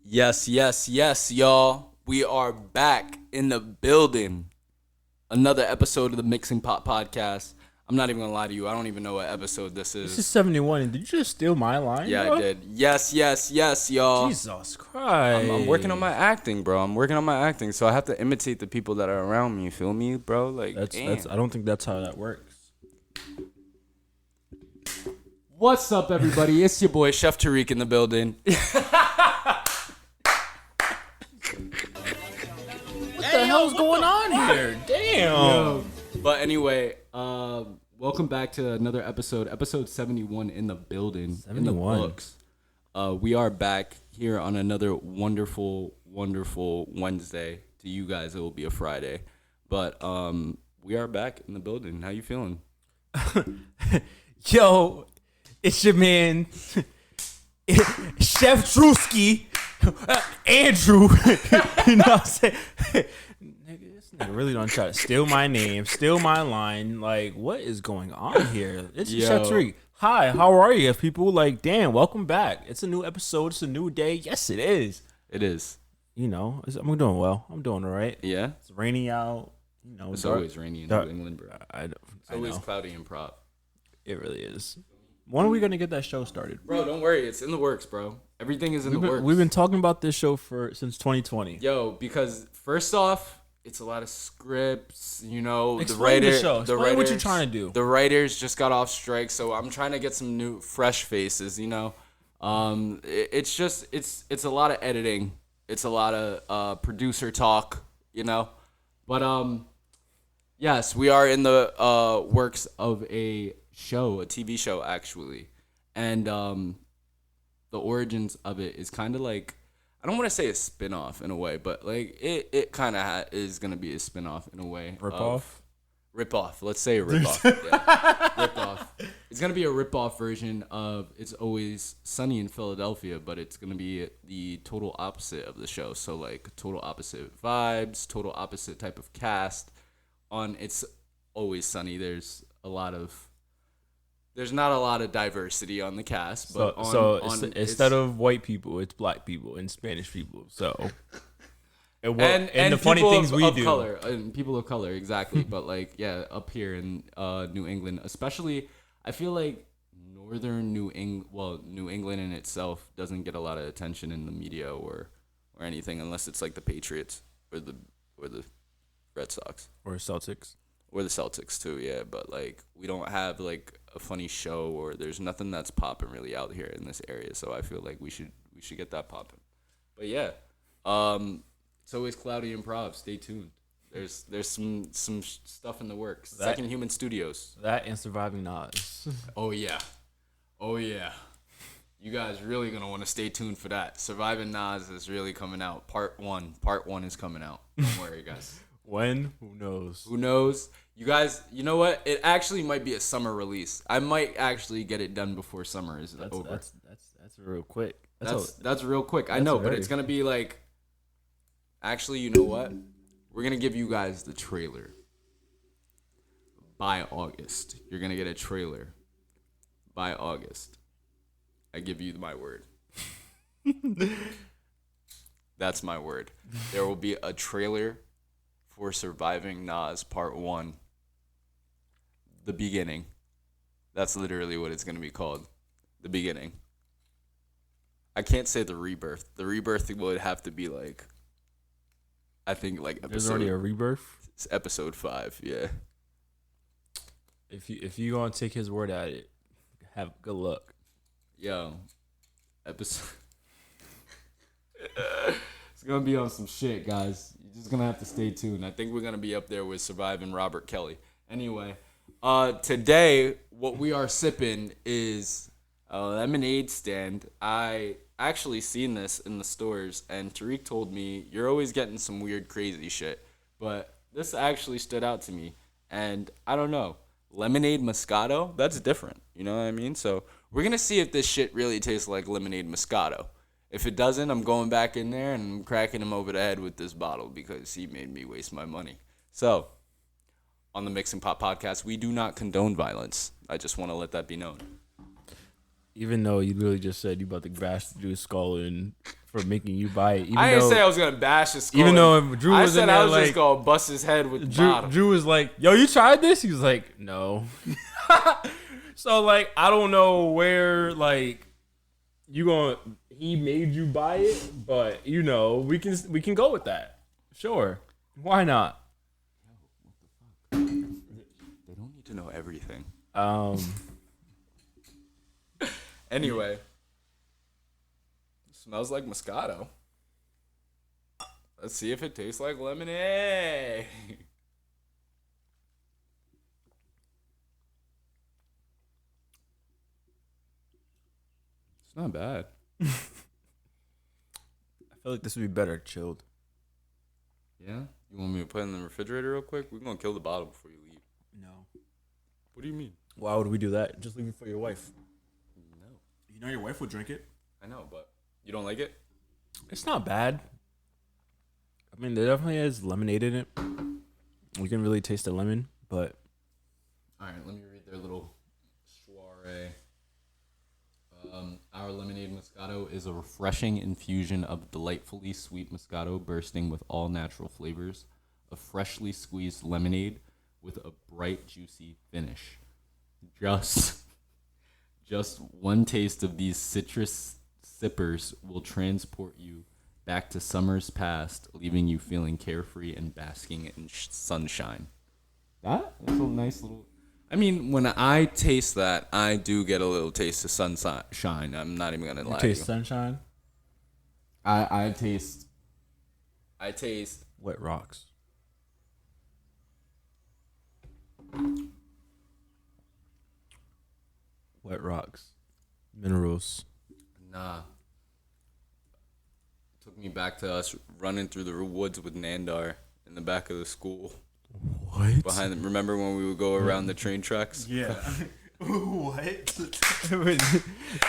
Yes, y'all. We are back in the building. Another episode of the Mixing Pot Podcast. I'm not even gonna lie to you. I don't even know what episode this is. This is 71. Did you just steal my line? Yeah, bro? I did. Yes, y'all. Jesus Christ. I'm working on my acting, bro. So I have to imitate the people that are around me. You feel me, bro? Like, That's. I don't think that's how that works. What's up, everybody? It's your boy Chef Drewski in the building. What the hell's going on here? Damn. Yo. But anyway, welcome back to another episode 71 in the building. 71. In the books. We are back here on another wonderful Wednesday. To you guys, it will be a Friday. But we are back in the building. How you feeling? Yo, it's your man, Chef Drewski, Andrew. You know what I'm saying? Nigga, this nigga really don't try to steal my name, steal my line. Like, what is going on here? It's Chef Drewski. Hi, how are you, people? Like, damn, welcome back. It's a new episode. It's a new day. Yes, it is. It is. You know, I'm doing well. I'm doing all right. Yeah? It's rainy out. You know, It's always rainy in New England, bro. It's always cloudy and prop. It really is. When are we gonna get that show started, bro? Don't worry, it's in the works, bro. Everything is in the works. We've been talking about this show since 2020. Yo, because first off, it's a lot of scripts. You know, Explain the show. Explain what you're trying to do. The writers just got off strike, so I'm trying to get some new, fresh faces. You know, it's a lot of editing. It's a lot of producer talk. You know, but yes, we are in the works of a TV show actually, and the origins of it is kind of like, I don't want to say a spin-off in a way, but like it kind of is gonna be a spin-off in a way. Rip-off. Let's say a rip-off. Yeah. Rip-off. It's gonna be a rip-off version of It's Always Sunny in Philadelphia, but it's gonna be the total opposite of the show. So like total opposite vibes, total opposite type of cast. On It's Always Sunny, there's not a lot of diversity on the cast, but instead of white people, it's black people and Spanish people. So, and the funny things we do, color and people of color, exactly. But like, yeah, up here in New England, especially, I feel like northern New England in itself doesn't get a lot of attention in the media or anything, unless it's like the Patriots or the Red Sox or Celtics. Or the Celtics too, yeah. But like, we don't have like a funny show, or there's nothing that's popping really out here in this area. So I feel like we should get that popping. But yeah, it's always cloudy improv. Stay tuned. There's some stuff in the works. Second Human Studios. That and Surviving Nas. Oh yeah. You guys really gonna want to stay tuned for that. Surviving Nas is really coming out. Part one is coming out. Don't worry, guys. When? Who knows? Who knows? You guys, you know what? It actually might be a summer release. I might actually get it done before summer is over. That's real quick. That's real quick. I know, but it's gonna be like. Actually, you know what? We're gonna give you guys the trailer by August. You're gonna get a trailer by August. I give you my word. That's my word. There will be a trailer for Surviving Nas Part 1. The beginning. That's literally what it's going to be called. The beginning. I can't say the rebirth. The rebirth would have to be like, I think like episode. There's already a rebirth? It's episode 5, yeah. If you gonna take his word at it, have good luck. Yo. Episode. It's going to be on some shit, guys. You're just going to have to stay tuned. I think we're going to be up there with Surviving Robert Kelly. Anyway, today, what we are sipping is a lemonade stand. I actually seen this in the stores, and Tariq told me, you're always getting some weird, crazy shit. But this actually stood out to me, and I don't know. Lemonade Moscato? That's different. You know what I mean? So we're going to see if this shit really tastes like lemonade Moscato. If it doesn't, I'm going back in there and I'm cracking him over the head with this bottle because he made me waste my money. So, on the Mixing Pot podcast, we do not condone violence. I just want to let that be known. Even though you literally just said you about to bash the Drew's skull in for making you buy it. I didn't say I was gonna bash his skull. Even though Drew was in there, I was like, just gonna bust his head with bottom. Drew was like, "Yo, you tried this?" He was like, "No." So like, I don't know where like he made you buy it, but you know we can go with that. Sure, why not? They don't need to know everything. Anyway, smells like Moscato. Let's see if it tastes like lemonade. It's not bad. I feel like this would be better chilled. Yeah? You want me to put it in the refrigerator real quick? We're going to kill the bottle before you leave. No. What do you mean? Why would we do that? Just leave it for your wife. No. You know your wife would drink it. I know, but you don't like it? It's not bad. I mean, there definitely is lemonade in it. You can really taste the lemon, but... All right, let me read their little soiree. Our lemonade Moscato is a refreshing infusion of delightfully sweet Moscato bursting with all natural flavors. A freshly squeezed lemonade with a bright, juicy finish. Just one taste of these citrus sippers will transport you back to summers past, leaving you feeling carefree and basking in sunshine. That's a nice little... I mean, when I taste that, I do get a little taste of sunshine. I'm not even gonna lie. You taste sunshine? I taste Wet rocks. Wet rocks. Minerals. Nah. Took me back to us running through the woods with Nandar in the back of the school. What? Remember when we would go around the train tracks? Yeah. What?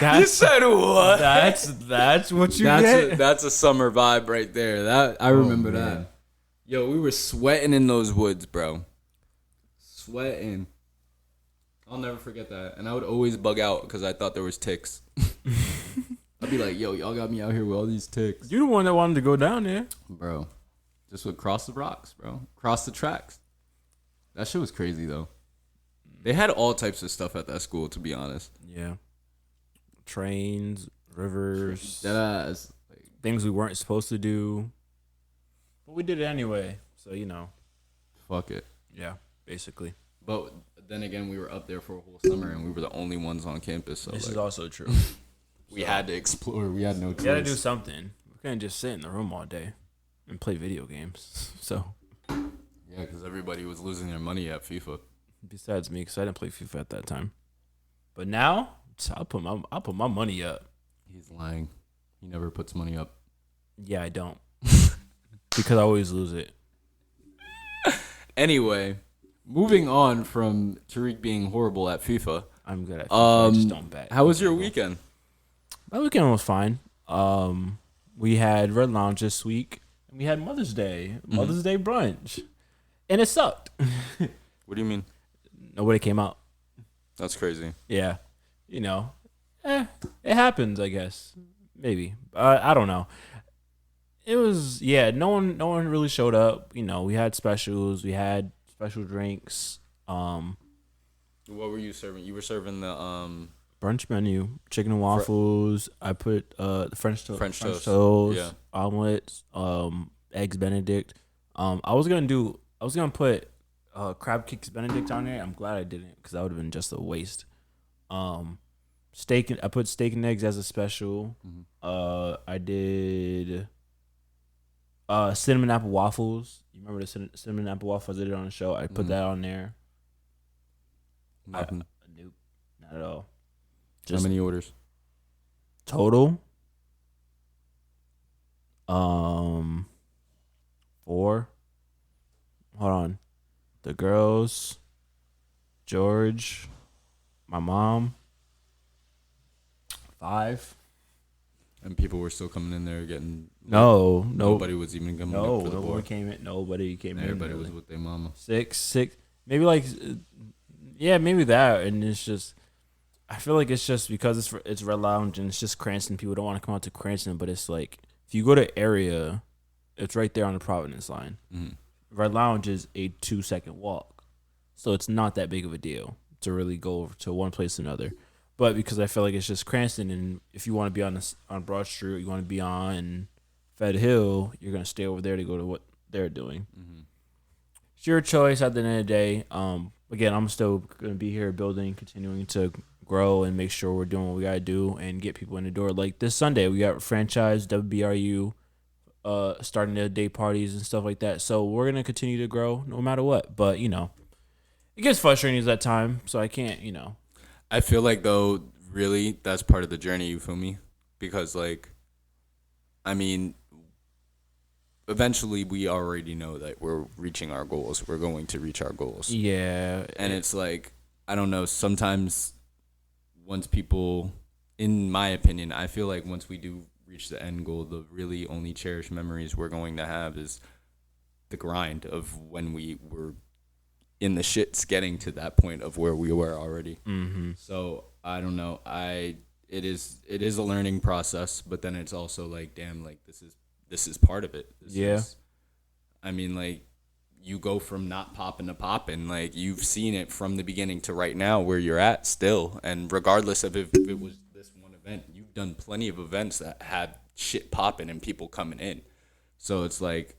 You said what? That's what you get? That's a summer vibe right there. I remember that. Yo, we were sweating in those woods, bro. Sweating. I'll never forget that. And I would always bug out because I thought there was ticks. I'd be like, yo, y'all got me out here with all these ticks. You're the one that wanted to go down there. Bro. Just would cross the rocks, bro. Cross the tracks. That shit was crazy, though. They had all types of stuff at that school, to be honest. Yeah. Trains, rivers. Deadass. Things we weren't supposed to do. But we did it anyway. So, you know. Fuck it. Yeah, basically. But then again, we were up there for a whole summer, and we were the only ones on campus. So this is also true. We had to explore. We had no choice. We had to do something. We couldn't just sit in the room all day and play video games. So... Yeah, because everybody was losing their money at FIFA. Besides me, because I didn't play FIFA at that time. But now, I'll put my money up. He's lying. He never puts money up. Yeah, I don't. Because I always lose it. Anyway, moving on from Tariq being horrible at FIFA. I'm good at FIFA. I just don't bet. How was your weekend? My weekend was fine. We had Red Lounge this week. And we had Mother's Day. Mother's Day brunch. And it sucked. What do you mean? Nobody came out. That's crazy. Yeah. You know. It happens, I guess. Maybe. I don't know. It was, no one really showed up. You know, we had specials. We had special drinks. What were you serving? You were serving the brunch menu, chicken and waffles. I put the French toast, yeah, omelets, eggs Benedict. I was gonna put crab cakes Benedict on there. I'm glad I didn't because that would have been just a waste. I put steak and eggs as a special. I did cinnamon apple waffles. You remember the cinnamon apple waffles I did on the show? I put that on there. Nothing. Nope, not at all. How many orders? Total? 4. Hold on. The girls, George, my mom. 5. And people were still coming in there getting. Nobody was even coming. No, up for the board. nobody came in. Everybody was with their mama. 6. maybe like, yeah, maybe that. And it's just, I feel like it's just because it's Red Lounge and it's just Cranston. People don't want to come out to Cranston, but it's like if you go to area, it's right there on the Providence line. Mm-hmm. Red Lounge is a 2-second walk, so it's not that big of a deal to really go to one place to another. But because I feel like it's just Cranston, and if you want to be on Broad Street, you want to be on Fed Hill, you're gonna stay over there to go to what they're doing. Mm-hmm. It's your choice at the end of the day. Again, I'm still gonna be here building, continuing to grow and make sure we're doing what we gotta do and get people in the door. Like this Sunday, we got franchise WBRU starting their day parties and stuff like that. So we're gonna continue to grow no matter what. But it gets frustrating at that time, so I can't. I feel like though, really, that's part of the journey. You feel me? Because like, I mean, eventually we already know that we're reaching our goals. We're going to reach our goals. Yeah, and it's like, I don't know. Sometimes, once people, in my opinion, I feel like once we do reach the end goal, the really only cherished memories we're going to have is the grind of when we were in the shits getting to that point of where we were already. Mm-hmm. So I don't know. It is a learning process, but then it's also like, damn, like this is part of it. I mean, like, you go from not popping to popping. Like, you've seen it from the beginning to right now where you're at still. And regardless of if it was this one event, you've done plenty of events that had shit popping and people coming in. So it's like,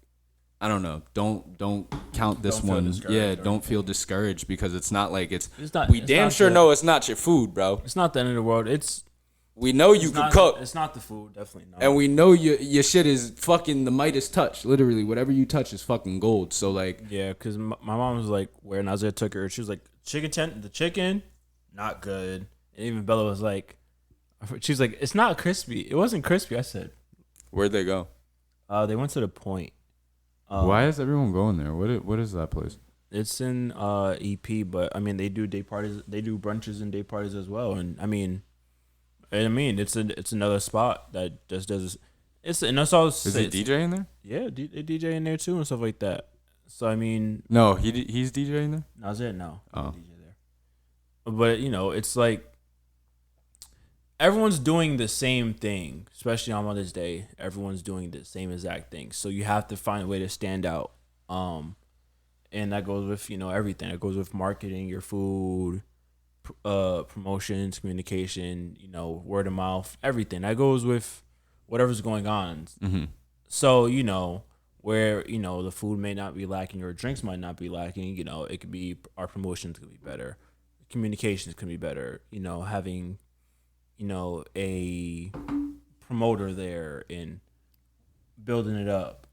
I don't know. Don't count this one. Yeah, don't feel discouraged because it's not like it's not. We damn sure know it's not your food, bro. It's not the end of the world. We know you can cook. It's not the food, definitely not. And we know your shit is fucking the Midas touch. Literally, whatever you touch is fucking gold. So like, yeah, because my mom was like, where Nazir took her, she was like, the chicken, not good. And even Bella was like, she was like, it's not crispy. It wasn't crispy. I said, where'd they go? They went to the Point. Why is everyone going there? What is that place? It's in EP, but I mean they do day parties, they do brunches and day parties as well. And I mean it's another spot that just does. And that's all. Is it DJ in there? Yeah, they DJ in there too and stuff like that. So I mean, no, he's DJing there. No, that's it. No, oh, DJ there. But it's like everyone's doing the same thing, especially on Mother's Day. Everyone's doing the same exact thing. So you have to find a way to stand out. And that goes with, everything. It goes with marketing, your food, promotions, communication, word of mouth, everything. That goes with whatever's going on. Mm-hmm. So, where, the food may not be lacking or drinks might not be lacking, it could be, our promotions could be better. Communications could be better, having a promoter there and building it up,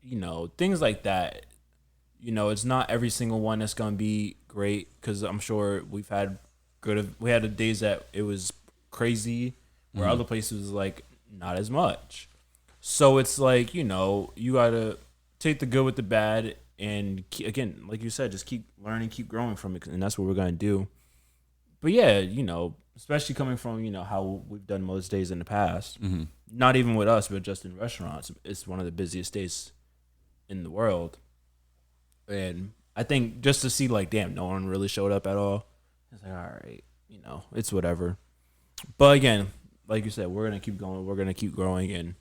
things like that. It's not every single one that's going to be great because I'm sure we had days that it was crazy where other places was like not as much. So it's like, you got to take the good with the bad and again, like you said, just keep learning, keep growing from it. And that's what we're going to do. But yeah, especially coming from, how we've done most days in the past, mm-hmm. not even with us, but just in restaurants, it's one of the busiest days in the world. And I think just to see like, damn, no one really showed up at all. It's like, all right, it's whatever. But again, like you said, we're going to keep going. We're going to keep growing. And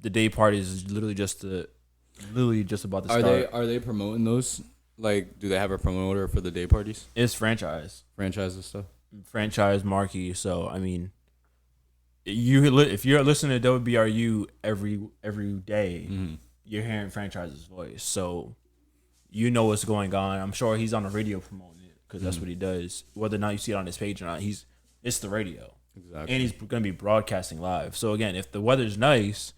the day parties is literally just about to start. Are they promoting those? Like, do they have a promoter for the day parties? It's franchise and stuff. Franchise marquee. So I mean, if you're listening to WBRU every day, mm-hmm. you're hearing franchise's voice. So what's going on. I'm sure he's on the radio promoting it because that's what he does. Whether or not you see it on his page or not, it's the radio. Exactly. And he's going to be broadcasting live. So again, if the weather's nice,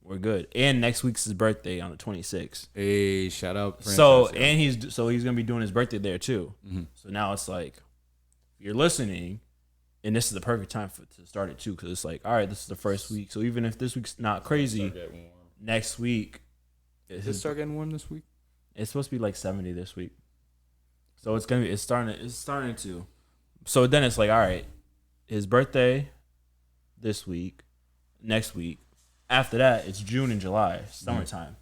we're good. And next week's his birthday on the 26th. Hey, shout out. So and he's going to be doing his birthday there too. Mm-hmm. So now it's like, if you're listening, and this is the perfect time to start it too, because it's like, all right, this is the first week. So even if this week's not crazy, next week, does it start getting warm this week? It's supposed to be like 70 this week. So it's starting to. So then it's like, all right, his birthday this week, next week. After that, it's June and July, summertime.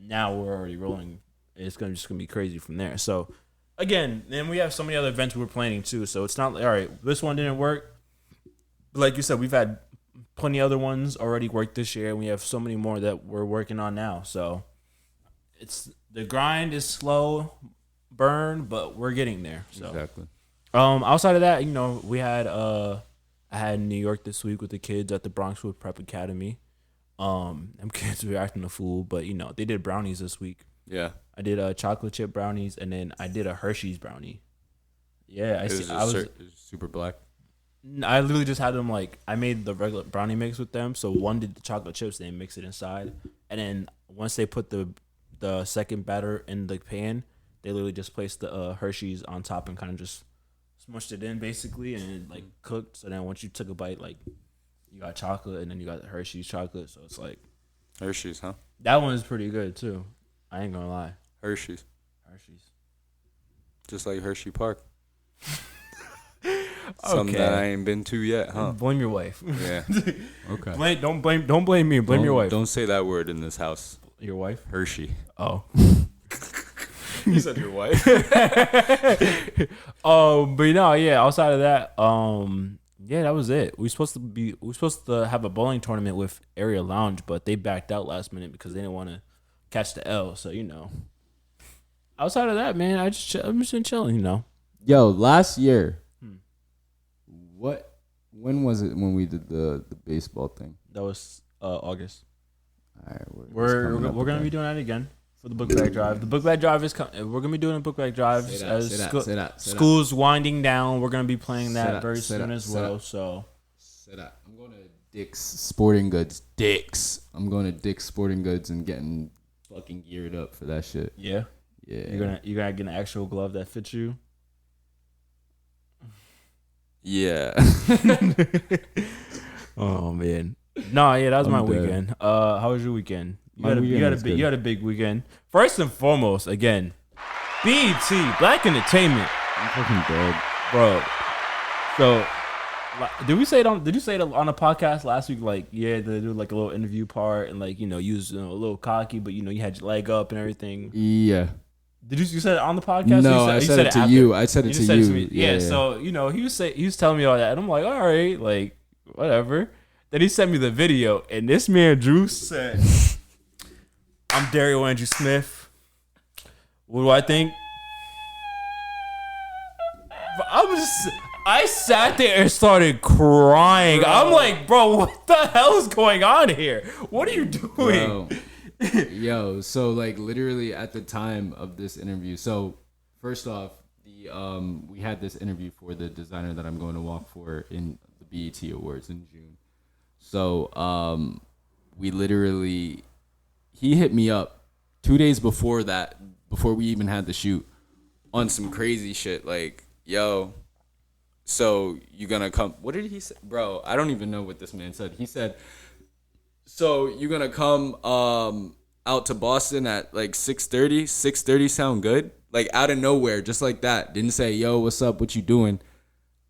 Now we're already rolling. It's just gonna be crazy from there. So again, then we have so many other events we're planning too. So it's not like, all right, this one didn't work. But like you said, we've had plenty other ones already work this year, and we have so many more that we're working on now. So it's the grind is slow burn, but we're getting there. So Exactly. outside of that, we had I had New York this week with the kids at the Bronxwood Prep Academy. Them kids were acting a fool, but they did brownies this week. Yeah. I did chocolate chip brownies, and then I did a Hershey's brownie. Yeah, It was super black. I literally just had them I made the regular brownie mix with them. So one did the chocolate chips, they mix it inside, and then once they put the second batter in the pan, they literally just placed the Hershey's on top and kind of just smushed it in basically, and it cooked. So then once you took a bite, you got chocolate, and then you got the Hershey's chocolate. So it's Hershey's, huh? that one is pretty good too. I ain't gonna lie. Hershey's. Just like Hershey Park. Something that I ain't been to yet, huh? Blame your wife. Yeah. Okay. Don't blame me. Blame your wife. Don't say that word in this house. Your wife? Hershey. Oh. You said your wife. But yeah. Outside of that, yeah, that was it. We were supposed to have a bowling tournament with Area Lounge, but they backed out last minute because they didn't want to catch the L. So outside of that, man, I'm just been chilling. Yo, last year. When was it when we did the baseball thing? That was August. All right, we're gonna be doing that again for the book bag drive. The book bag drive is coming. We're gonna be doing a book bag drive as school's winding down. We're gonna be playing that very soon as well. So, I'm going to Dick's Sporting Goods. I'm going to Dick's Sporting Goods and getting fucking geared up for that shit. Yeah. Yeah. You gotta get an actual glove that fits you. Yeah. Oh man. No, yeah, that was my weekend. How was your weekend? You had a big weekend. First and foremost, again, BET, Black Entertainment. I'm fucking dead, bro. So, did you say it on the podcast last week? They do a little interview part, and you was a little cocky, but you had your leg up and everything. Yeah. Did you say it on the podcast? No, I said it to you. I said it to you. Yeah. So he was telling me all that, and I'm like, all right, whatever. Then he sent me the video, and this man Drew said, "I'm Dario Andrew Smith. What do I think?" I sat there and started crying. Bro. I'm like, bro, what the hell is going on here? What are you doing? Bro. Yo, so literally at the time of this interview, so first off, we had this interview for the designer that I'm going to walk for in the BET Awards in June. So he hit me up 2 days before that, before we even had the shoot, on some crazy shit yo, so you gonna come? What did he say? Bro, I don't even know what this man said. He said, so you gonna come out to Boston at 6:30? 6:30 sound good? Out of nowhere, just like that. Didn't say, yo, what's up? What you doing?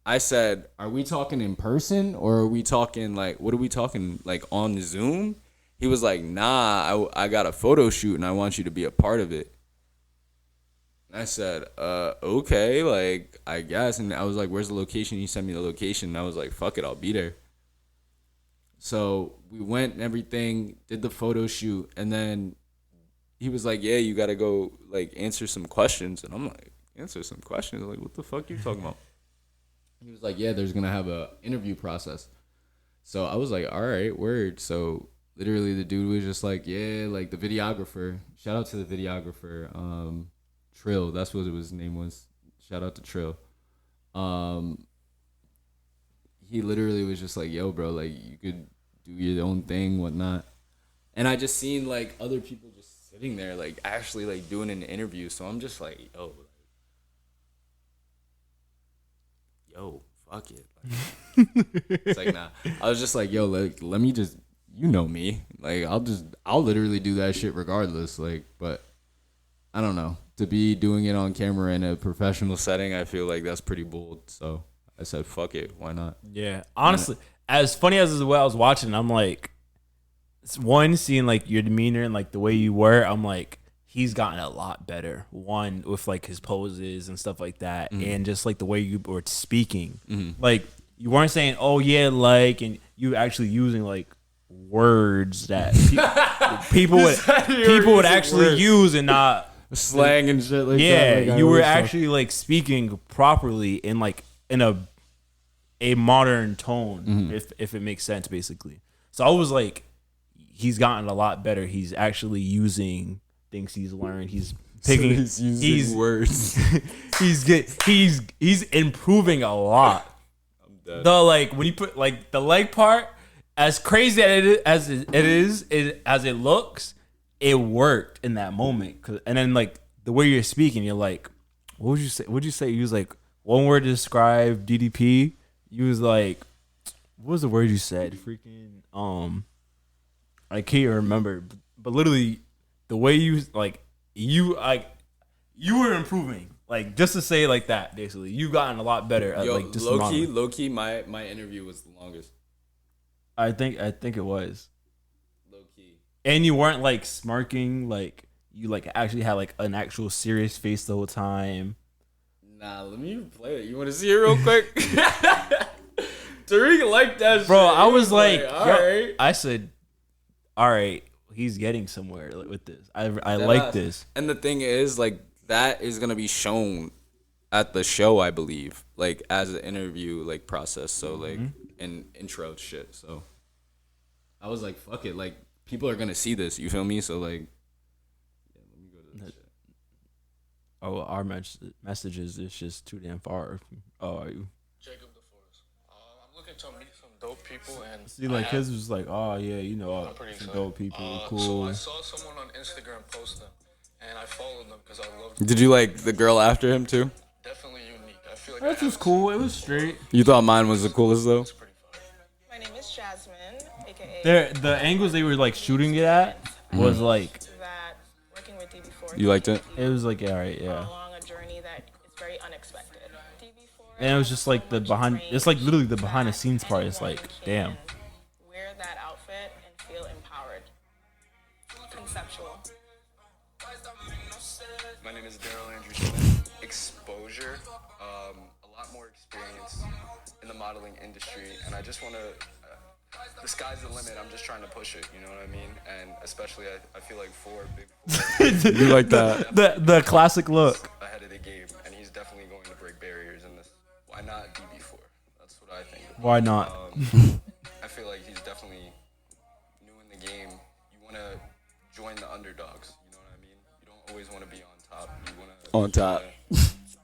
I said, are we talking in person or are we talking what are we talking on the Zoom? He was like, nah, I got a photo shoot and I want you to be a part of it. I said, okay, I guess. And I was like, where's the location? He sent me the location and I was like, fuck it, I'll be there. So we went and everything, did the photo shoot, and then he was like, yeah, you got to go, answer some questions. And I'm like, answer some questions? What the fuck you talking about? He was like, yeah, there's going to have a interview process. So I was like, all right, word. So literally the dude was just like, yeah, the videographer. Shout out to the videographer, Trill. That's what his name was. Shout out to Trill. He literally was just like, yo, bro, you could do your own thing, whatnot. And I just seen other people just sitting there, actually doing an interview. So I'm just like, yo, fuck it. It's nah. I was just like, yo, let me just, you know me. I'll literally do that shit regardless. But I don't know. To be doing it on camera in a professional setting, I feel like that's pretty bold. So I said, fuck it. Why not? Yeah. Honestly, as funny as I was watching, I'm like, one, seeing your demeanor and the way you were, I'm like, he's gotten a lot better. One, with like his poses and stuff like that, and just like the way you were speaking. Like you weren't saying, "Oh yeah," like, and you actually using like words that people would actually use and not slang and shit like that. yeah, Like, you were actually like speaking properly in like in a modern tone, if it makes sense, basically. So I was like, he's gotten a lot better. He's actually using things he's learned. He's picking. So he's using words. He's improving a lot. The like when you put like the leg part, as crazy as it looks, it worked in that moment. And then like the way you're speaking, you're like, what would you say? What'd you say? You was like one word to describe DDP. You was like, what was the word you said? Freaking I can't remember. But literally, the way you you were improving. Like just to say it like that, basically, you've gotten a lot better at like just low key, my interview was the longest. I think it was Low key. and you weren't like smirking, like you like actually had like an actual serious face the whole time. Nah, let me play it. You want to see it real quick? Tariq liked that Bro, shit. I was like, all right. I said, all right, he's getting somewhere with this. I like this. And the thing is, like, that is gonna be shown at the show, I believe, like as an interview like process. So like an intro shit. So I was like, fuck it, like people are gonna see this. You feel me? So like, yeah, let me go to this shit. Oh, our messages is just too damn far. Oh, are you? Jacob DeForest. I'm looking to meet some dope people and See, like his was like, oh yeah, you know, I'm pretty some excited. dope people, So cool. I saw someone on Instagram post them, and I followed them because I love Did you like the girl after him too? definitely unique. I feel like That was cool. It was straight. You thought mine was the coolest though? It's pretty fun. My name is Jasmine, aka The angles they were like shooting it at was like, that working with DB4. You liked it? it was like, all right, yeah. Along a journey that is very unexpected. DB4 And it was just like the behind. It's like literally the behind the scenes part. It's like, damn. Wear that outfit and feel empowered. Conceptual. My name is Daryl Andrew Smith. Exposure, a lot more experience in the modeling industry, and I just want to. The sky's the limit. I'm just trying to push it. You know what I mean? And especially, I feel like big four You like that? The classic look. ahead of the game, and he's definitely going to break barriers in this. Why not DB4? That's what I think. Why not? I feel like he's definitely new in the game. You want to join the underdogs. You know what I mean? You don't always want to be on top. You want to On top.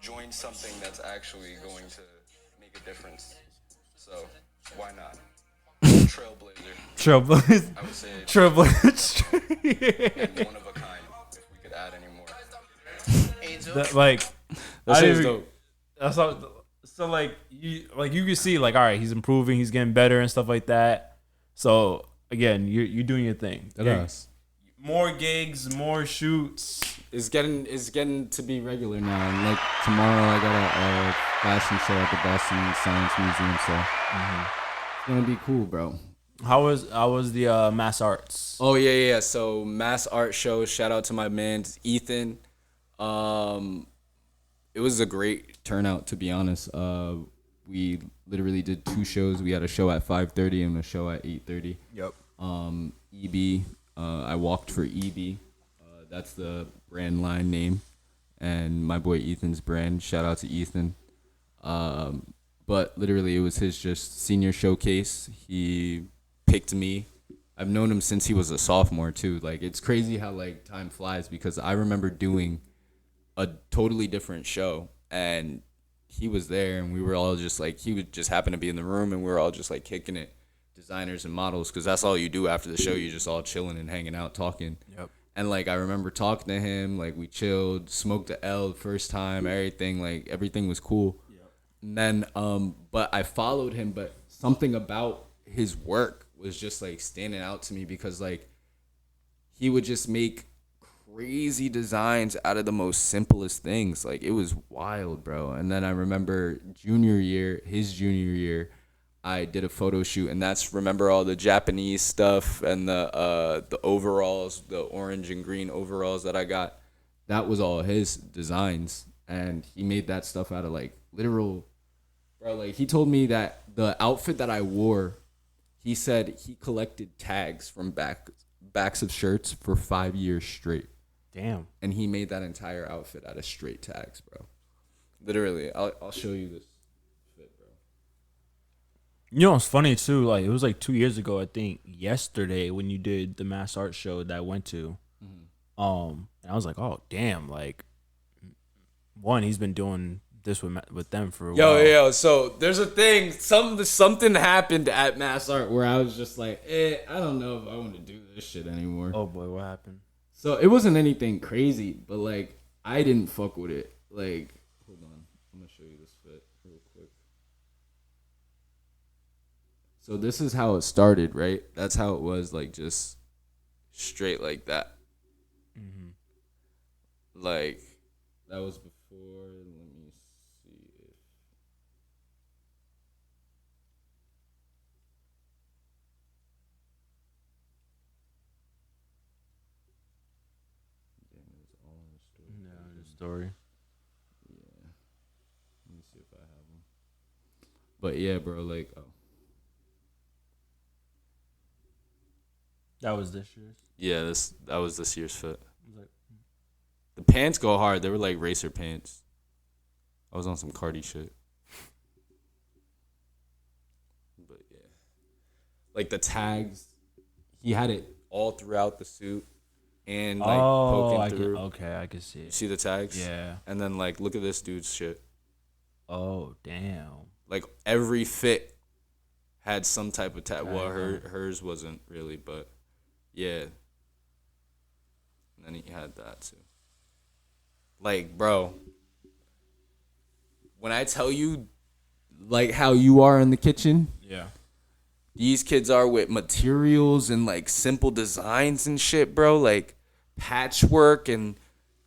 join something that's actually going to make a difference. So why not? Trailblazer. Trailblazer. I would say Trailblazer. and one of a kind. If we could add any more. Like, That I shit was didn't- dope. that's all. So like you can see like, all right, he's improving, he's getting better and stuff like that. So again, you're doing your thing. More gigs, more shoots. It's getting to be regular now. And like tomorrow, I got a fashion show at the Boston Science Museum, so it's gonna be cool, bro. How was the mass arts? Oh yeah. So mass art show. Shout out to my man Ethan. It was a great turnout, to be honest. We literally did 2 shows. We had a show at 5:30 and a show at 8:30. Yep. EB. I walked for EB. That's the brand line name, and my boy Ethan's brand. Shout out to Ethan. But literally, it was his just senior showcase. He picked me. I've known him since he was a sophomore too. Like, it's crazy how like time flies, because I remember doing a totally different show, and he was there, and we were all just like, he would just happen to be in the room, and we were all just like kicking it, designers and models, because that's all you do after the show. You're just all chilling and hanging out, talking. Yep. And like, I remember talking to him, like we chilled, smoked the L the first time, everything, like everything was cool. Yep. And then, but I followed him, but something about his work was just like standing out to me, because like he would just make crazy designs out of the most simplest things. Like, it was wild, bro. And then I remember his junior year, I did a photo shoot, and that's, remember all the Japanese stuff and the overalls, the orange and green overalls that I got. that was all his designs, and he made that stuff out of like literal, bro. Like he told me that the outfit that I wore, he said he collected tags from backs of shirts for 5 years straight. Damn. And he made that entire outfit out of straight tags, bro. Literally, I'll show you this fit, bro. You know what's funny too? Like it was like 2 years ago, I think, yesterday when you did the mass art show that I went to. And I was like, oh damn, like one, he's been doing this with them for a while. Yo, so there's a thing, something happened at Mass Art where I was just like, I don't know if I want to do this shit anymore. Oh boy, what happened? So it wasn't anything crazy, but like I didn't fuck with it. Like, hold on, I'm gonna show you this fit real quick. So this is how it started, right? That's how it was, like just straight like that. Like that was before. Let me see if. Damn, it was all in the story. Yeah, the story. Yeah. Let me see if I have them. But yeah, bro, like, oh. That was this year's. Yeah, that was this year's fit. The pants go hard. They were like racer pants. I was on some Cardi shit. But yeah. Like the tags, he had it all throughout the suit and like poking through. I can see it. See the tags? Yeah. And then like look at this dude's shit. Oh damn. Like every fit had some type of tag. Well, hers wasn't really, but yeah. And then he had that too. Like, bro, when I tell you, like, how you are in the kitchen, Yeah. these kids are with materials and, like, simple designs and shit, bro. Like, patchwork and,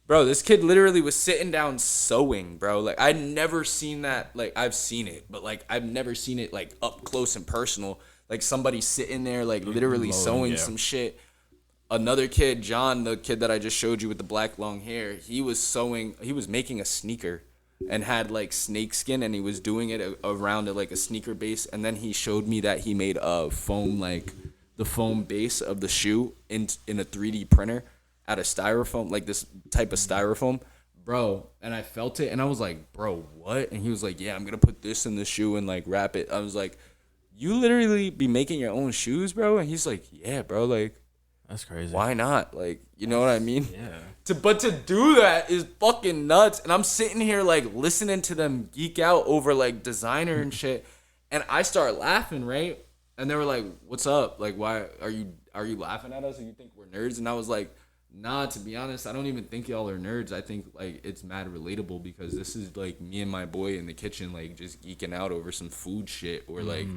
bro, this kid literally was sitting down sewing, bro. Like, I'd never seen that. Like, I've seen it, but, like, I've never seen it, like, up close and personal. Like, somebody sitting there, like, literally sewing some shit. Another kid, John, the kid that I just showed you with the black long hair, he was making a sneaker and had like snake skin, and he was doing it around like a sneaker base. And then he showed me that he made a foam, like the foam base of the shoe in a 3D printer out of styrofoam, like this type of styrofoam, bro. And I felt it and I was like, bro, what? And he was like, yeah, I'm going to put this in the shoe and like wrap it. I was like, you literally be making your own shoes, bro? And he's like, yeah, bro, like, that's crazy. why not? Like, you know what I mean? Yeah. But to do that is fucking nuts. And I'm sitting here like listening to them geek out over like designer and shit. And I start laughing, right? And they were like, "What's up? Like, why are you laughing at us? Or you think we're nerds?" And I was like, "Nah, to be honest, I don't even think y'all are nerds. I think like it's mad relatable because this is like me and my boy in the kitchen like just geeking out over some food shit or like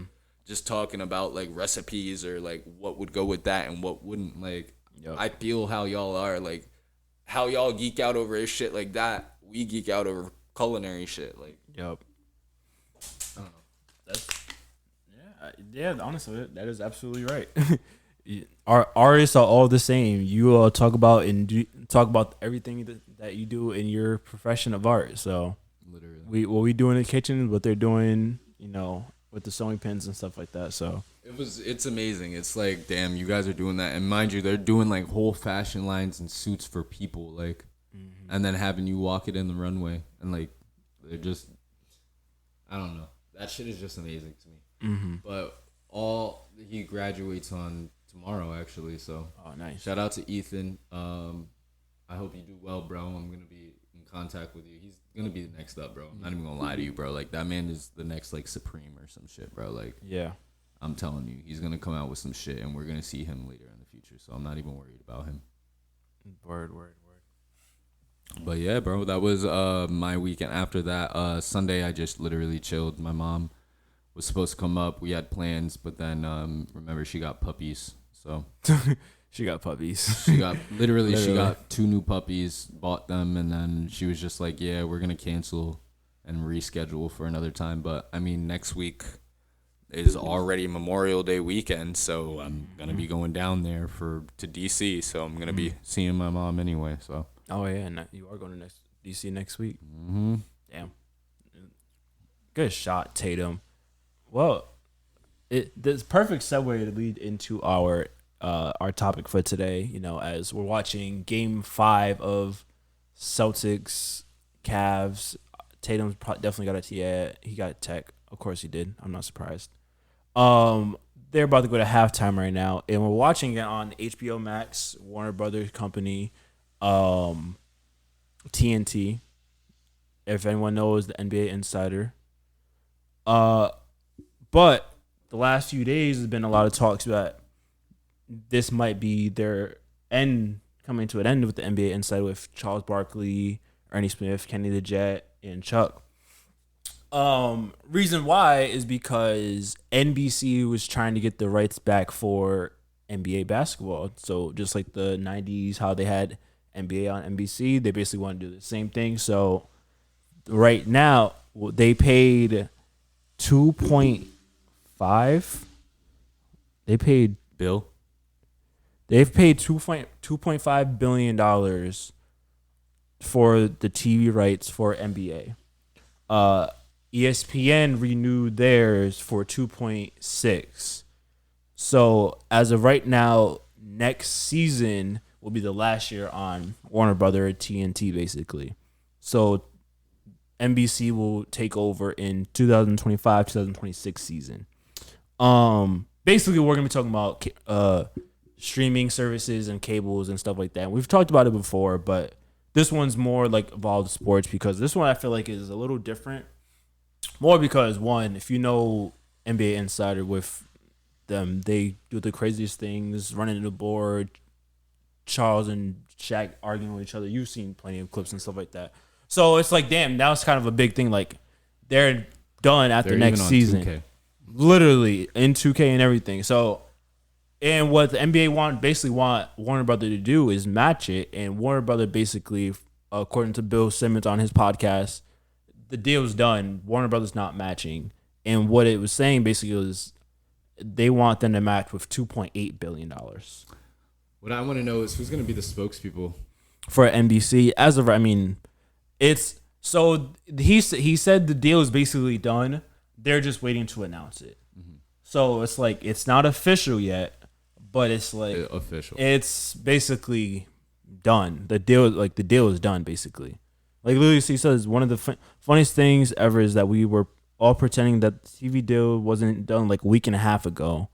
just talking about like recipes or like what would go with that and what wouldn't. Like, I feel how y'all are, like how y'all geek out over shit like that. We geek out over culinary shit. Like, Yup. I don't know. That's Yeah. Honestly, that is absolutely right. Our artists are all the same. You talk about everything that you do in your profession of art. So literally what we do in the kitchen, what they're doing, with the sewing pins and stuff like that. So it's amazing. It's like, damn, you guys are doing that. And mind you, they're doing like whole fashion lines and suits for people, like, and then having you walk it in the runway. And like, they're just, I don't know. That shit is just amazing to me. But he graduates on tomorrow, actually. So, oh, nice. Shout out to Ethan. I hope you do well, bro. I'm going to be in contact with you. He's going to be the next up, bro. I'm not even going to lie to you, bro. Like, that man is the next, like, Supreme or some shit, bro. Like, yeah. I'm telling you, he's going to come out with some shit, and we're going to see him later in the future. So I'm not even worried about him. Word. But yeah, bro, that was my weekend. After that, Sunday, I just literally chilled. My mom was supposed to come up. We had plans, but then remember, she got puppies. So she got puppies. She got she got 2 new puppies, bought them, and then she was just like, yeah, we're going to cancel and reschedule for another time. But I mean, next week is already Memorial Day weekend, so I'm going to be going down there to DC. So I'm going to be seeing my mom anyway. So Oh yeah, and you are going to DC next week. Mm-hmm. Damn, good shot, Tatum. Well, this perfect segue to lead into our topic for today. You know, as we're watching Game 5 of Celtics Cavs. Tatum definitely got a T. Yeah, he got tech. Of course he did. I'm not surprised. They're about to go to halftime right now, and we're watching it on HBO Max, Warner Brothers Company, TNT. If anyone knows the NBA Insider. But the last few days has been a lot of talks that this might be their end, coming to an end with the NBA Insider with Charles Barkley, Ernie Smith, Kenny the Jet, and Chuck. Reason why is because NBC was trying to get the rights back for NBA basketball. So just like the 90s, how they had NBA on NBC, they basically want to do the same thing. So right now, they paid 2.5. They've paid $2.5 billion for the TV rights for NBA. ESPN renewed theirs for 2.6. So as of right now, next season will be the last year on Warner Brother TNT, basically. So NBC will take over in 2025-2026 season. Basically, we're gonna be talking about streaming services and cables and stuff like that. We've talked about it before, but this one's more like involved sports because this one I feel like is a little different. More because, one, if you know NBA Insider with them, they do the craziest things, running the board, Charles and Shaq arguing with each other. You've seen plenty of clips and stuff like that. So it's like, damn, now it's kind of a big thing. Like, they're done after next season. 2K. Literally, in 2K and everything. So, and what the NBA want Warner Brother to do is match it. And Warner Brother basically, according to Bill Simmons on his podcast, the deal's done. Warner Brothers not matching. And what it was saying basically was they want them to match with $2.8 billion. What I want to know is who's going to be the spokespeople for NBC. As of, I mean, it's so he said the deal is basically done. They're just waiting to announce it. Mm-hmm. So it's like it's not official yet, but it's like official. It's basically done. The deal is done basically. Like literally, he says one of the funniest things ever is that we were all pretending that the TV deal wasn't done like a week and a half ago.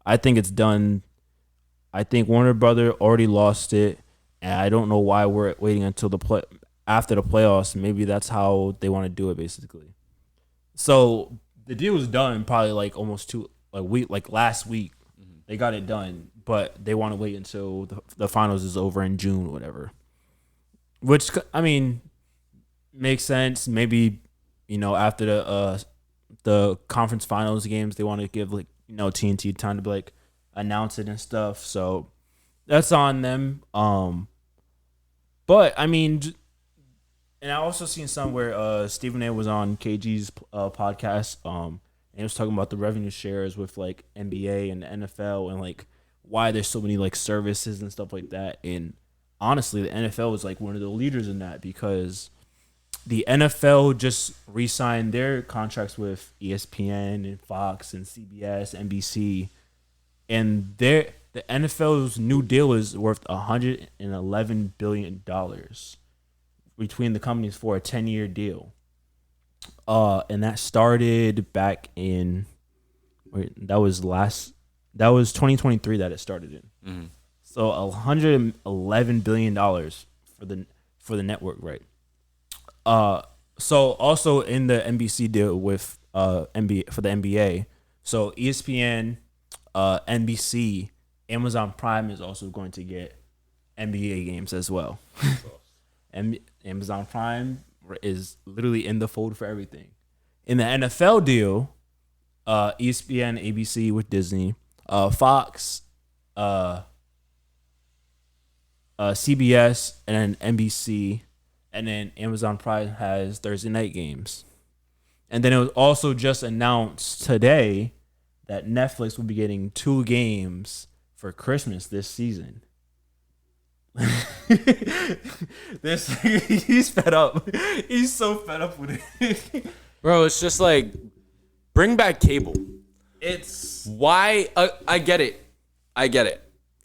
I think it's done. I think Warner Brother already lost it, and I don't know why we're waiting until after the playoffs. Maybe that's how they want to do it, basically. So the deal was done probably like almost last week. Mm-hmm. They got it done, but they want to wait until the finals is over in June or whatever. Which, I mean, makes sense. Maybe, after the conference finals games, they want to give TNT time to be announce it and stuff. So that's on them. But I mean, and I also seen some where Stephen A was on KG's podcast. And he was talking about the revenue shares with NBA and the NFL and why there's so many services and stuff like that. And honestly, the NFL is one of the leaders in that because the NFL just re-signed their contracts with ESPN and Fox and CBS, NBC, and the NFL's new deal is worth $111 billion between the companies for a 10-year deal. And that started back in that was 2023 that it started in. Mm-hmm. So $111 billion for the network, right? So also in the NBC deal with NBA for the NBA, so ESPN, NBC, Amazon Prime is also going to get NBA games as well. And Amazon Prime is literally in the fold for everything. In the NFL deal, ESPN, ABC with Disney, Fox, CBS, and then NBC, and then Amazon Prime has Thursday night games. And then it was also just announced today that Netflix will be getting 2 games for Christmas this season. He's fed up. He's so fed up with it. Bro, it's just like, bring back cable. It's Why? I get it. I get it.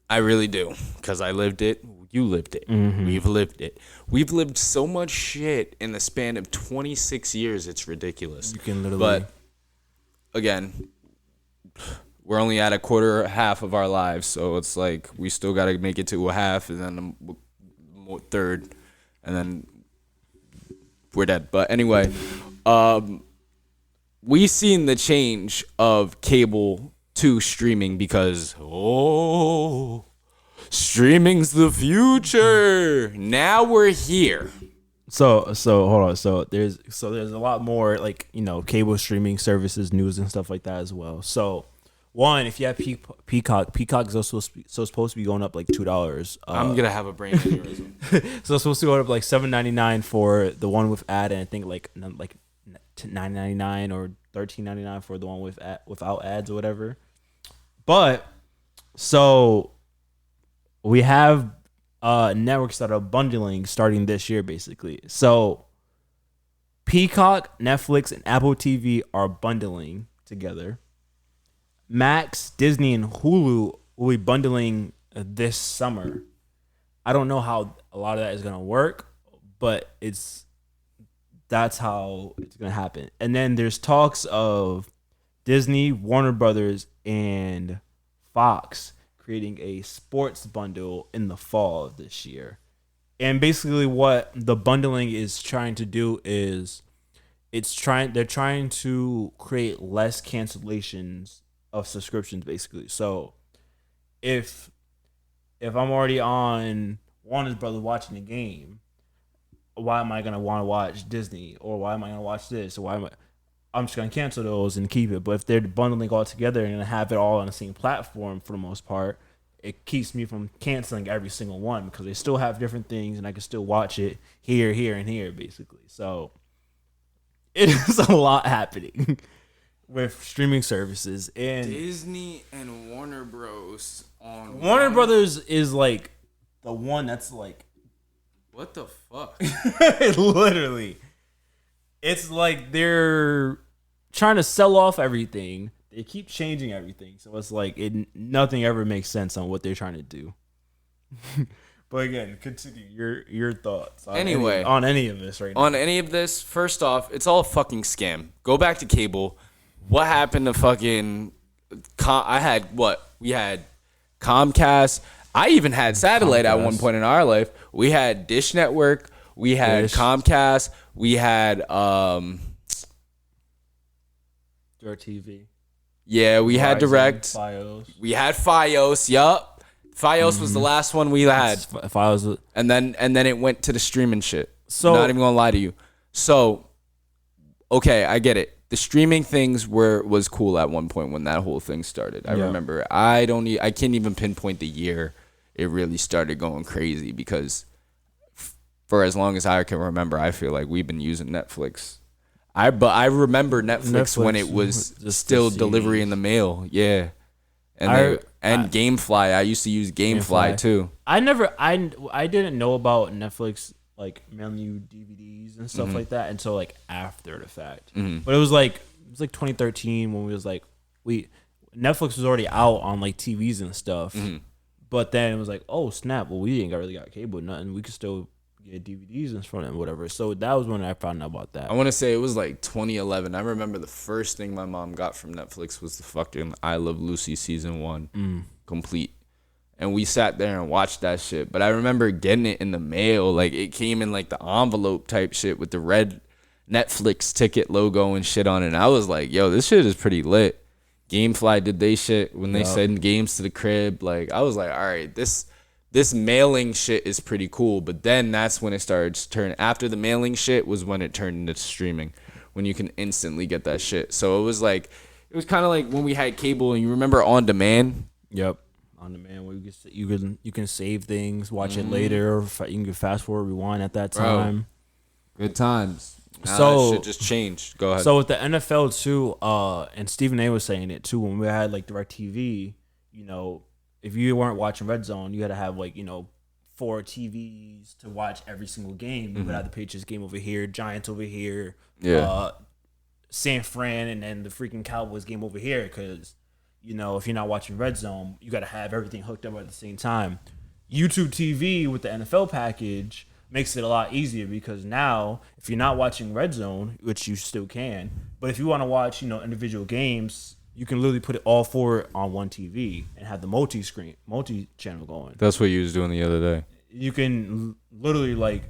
I really do. Because I lived it. You lived it. We've lived it. We've lived so much shit in the span of 26 years. It's ridiculous. You can literally. But again, we're only at a quarter, half of our lives. So it's like we still got to make it to a half and then a third. And then we're dead. But anyway, we seen the change of cable to streaming because, streaming's the future. Now we're here. So hold on. So there's a lot more like, cable streaming services, news and stuff like that as well. So one, if you have Peacock is also supposed to be going up like $2. I'm gonna have a brain aneurysm. So it's supposed to go up like $7.99 for the one with ad, and I think like $9.99 or $13.99 for the one without ads or whatever. But so we have networks that are bundling starting this year, basically. So Peacock, Netflix, and Apple TV are bundling together. Max, Disney, and Hulu will be bundling this summer. I don't know how a lot of that is gonna work, but that's how it's gonna happen. And then there's talks of Disney, Warner Brothers, and Fox creating a sports bundle in the fall of this year. And basically what the bundling is trying to do is they're trying to create less cancellations of subscriptions, basically. So if I'm already on Warner Brothers watching the game, why am I gonna want to watch Disney, or why am I gonna watch this, or I'm just gonna cancel those and keep it. But if they're bundling all together and have it all on the same platform for the most part, it keeps me from canceling every single one because they still have different things and I can still watch it here, and here, basically. So it is a lot happening with streaming services. And Disney and Warner Bros. On Warner Brothers is like the one that's like, what the fuck? literally, it's like they're trying to sell off everything. They keep changing everything, so it's like nothing ever makes sense on what they're trying to do. But again, continue your thoughts on any of this right now. On any of this, first off, it's all a fucking scam. Go back to cable. What happened to fucking? We had Comcast. I even had satellite at one point in our life. We had Dish Network. We had Comcast. We had DirecTV. Yeah, we had Direct. Fios. We had Fios. Yup. Fios was the last one we had. Fios. And then it went to the streaming shit. So not even gonna lie to you. So, okay, I get it. The streaming things was cool at one point when that whole thing started. I remember. I can't even pinpoint the year it really started going crazy because for as long as I can remember, I feel like we've been using Netflix. But I remember Netflix when it was still delivery in the mail. Yeah. And GameFly. I used to use GameFly too. I didn't know about Netflix like mailing you DVDs and stuff like that until like after the fact. But it was like 2013 when Netflix was already out on like TVs and stuff. But then it was like, oh snap! Well, we ain't really got cable, nothing. We could still get DVDs and from it and whatever. So that was when I found out about that. I want to say it was like 2011. I remember the first thing my mom got from Netflix was the fucking I Love Lucy season 1 complete. And we sat there and watched that shit. But I remember getting it in the mail. Like, it came in, like, the envelope type shit with the red Netflix ticket logo and shit on it. And I was like, yo, this shit is pretty lit. Gamefly did they shit when they send games to the crib. Like, I was like, all right, this mailing shit is pretty cool. But then that's when it started to turn. After the mailing shit was when it turned into streaming, when you can instantly get that shit. So it was kind of like when we had cable and you remember On Demand? Yep. On Demand where you can save things, watch it later, or you can fast forward, rewind at that time. Bro, good times. Now So that shit just changed. Go ahead. So with the NFL too, and Stephen A was saying it too, when we had like DirecTV, if you weren't watching Red Zone, you had to have like 4 TVs to watch every single game. You would have the Patriots game over here, Giants over here, San Fran, and then the freaking Cowboys game over here. Because, you know, if you're not watching Red Zone, you got to have everything hooked up at the same time. YouTube TV with the NFL package makes it a lot easier because now, if you're not watching Red Zone, which you still can, but if you want to watch, you know, individual games, you can literally put it all 4 on one TV and have the multi-channel going. That's what you was doing the other day. You can literally, like,